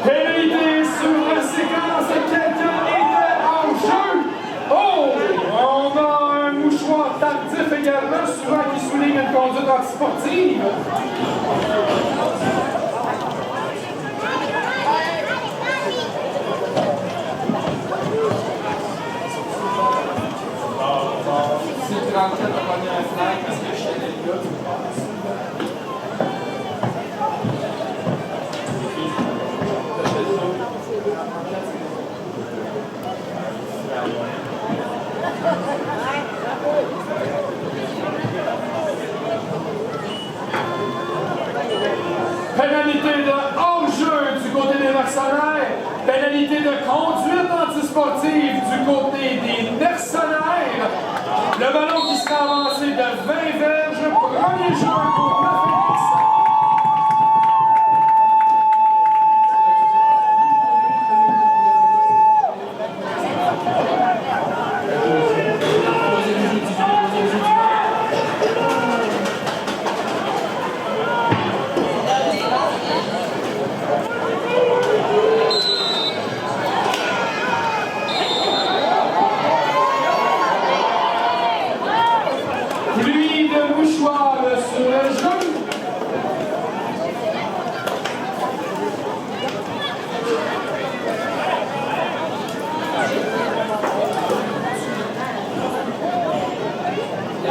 Pénalité sur la séquence, quelqu'un était en jeu. Oh! On a un mouchoir tardif également, souvent qui souligne une conduite antisportive.
Si le 34 a pas mis un flag parce que je suis allé là,
Pénalité de hors-jeu du côté des mercenaires. Pénalité de conduite antisportive du côté des mercenaires. Le ballon qui sera avancé de 20 verges. Premier joueur pour le Phoenix. Pluie de mouchoirs sur le genou.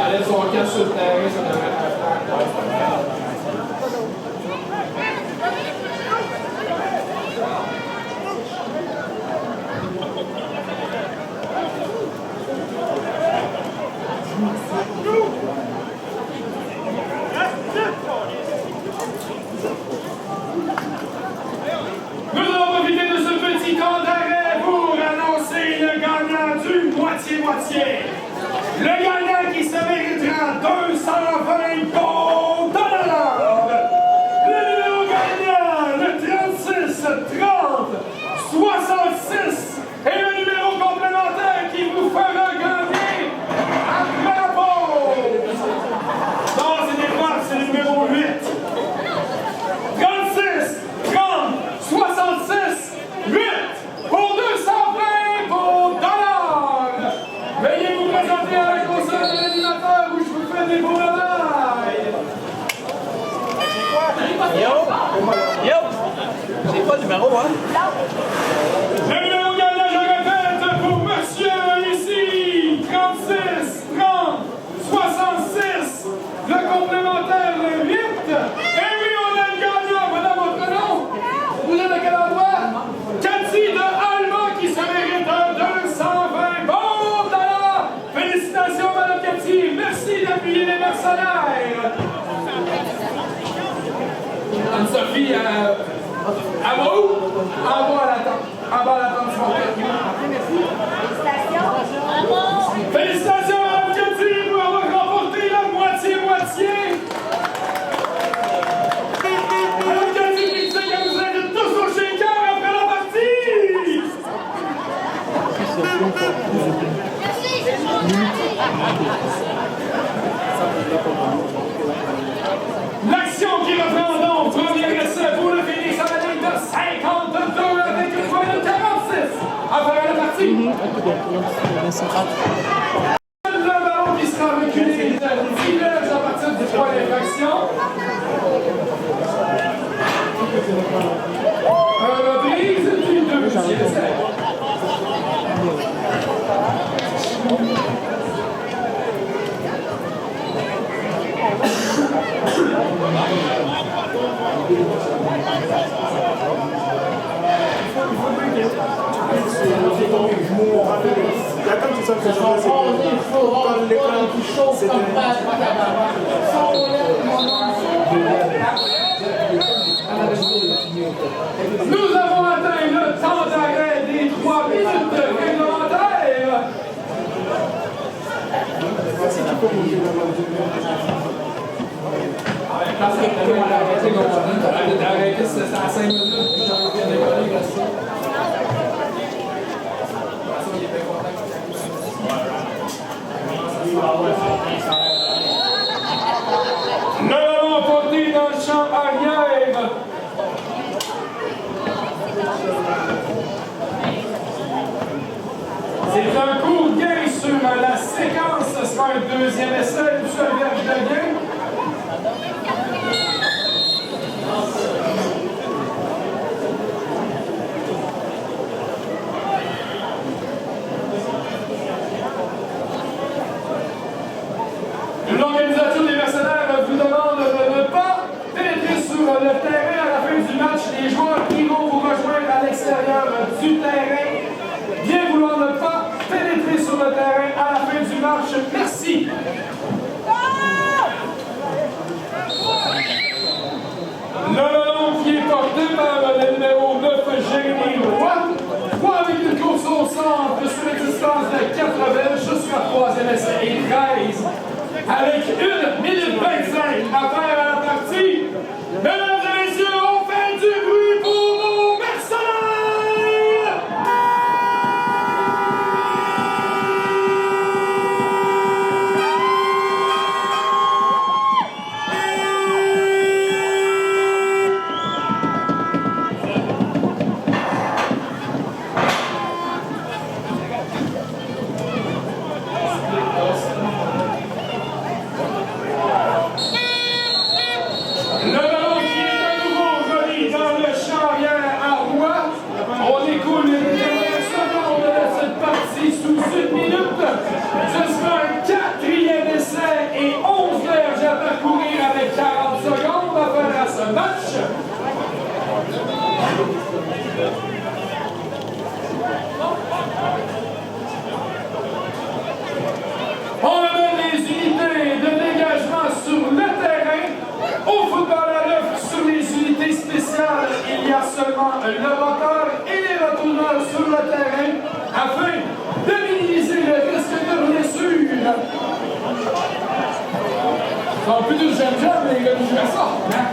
il enlève son casque sur le terrain, ça devrait être un flag.
Nous allons profiter de ce petit temps d'arrêt pour annoncer le gagnant du moitié-moitié. Le gagnant qui se méritera 220 $. Le numéro gagnant, le 36, 30, 66 et le numéro
numéro, hein?
Le numéro gagnant, je répète, pour monsieur ici, 36, 30, 66, le complémentaire, le 8. Et oui, on a le gagnant, madame, votre nom? Vous êtes de quel endroit? Cathy de Alma qui se mérite un 220 bons dollars. Félicitations, madame Cathy. Merci d'appuyer les mercenaires. Anne-Sophie, elle va où? En bas à la tente. En bas à la tente, félicitations, madame Cathy, pour avoir remporté la moitié-moitié. Madame Cathy qui dit que vous êtes tous au shaker après la partie. L'action qui reprend donc, premier essai pour le Phoenix à la ligne de 52 avec une pointe de 46. Après la partie. Le ballon qui sera reculé de 10 verges à partir du point d'infraction. Reprise du deuxième essai. Nous avons atteint le temps d'arrêt des 3 minutes réglementaires. Arrêtez, c'est à 5 minutes, puis j'en reviens décoller, restez. Nous l'avons porté dans le champ arrière. C'est un court gain sur la séquence. Ce sera un deuxième essai, une seule verge de gain. L'organisation des mercenaires vous demande de ne pas pénétrer sur le terrain à la fin du match. Les joueurs qui vont vous rejoindre à l'extérieur du terrain, bien vouloir ne pas pénétrer sur le terrain à la fin du match. Merci. Le ballon qui est porté par le numéro 9, Jérémy Roy. Roy avec une course au centre sur une distance de 4 verges jusqu'à 3e essai et 13. Avec 1 minute 25 à faire à la partie. Mesdames et messieurs, on fait du bruit pour nos mercenaires! Le ballon qui est à nouveau remis dans le champ arrière à Roy. On écoule les dernières secondes de cette partie sous 1 minute. Ce sera un 4e essai et 11 verges à parcourir avec 40 secondes à faire à ce match. On amène les unités de dégagement sur le terrain. Au football à l'œuf, sur les unités spéciales, il y a seulement le moteur et les retourneurs sur le terrain afin de minimiser le risque de blessure. C'est un peu de jam-jam, les gars, je fais ça. Hein?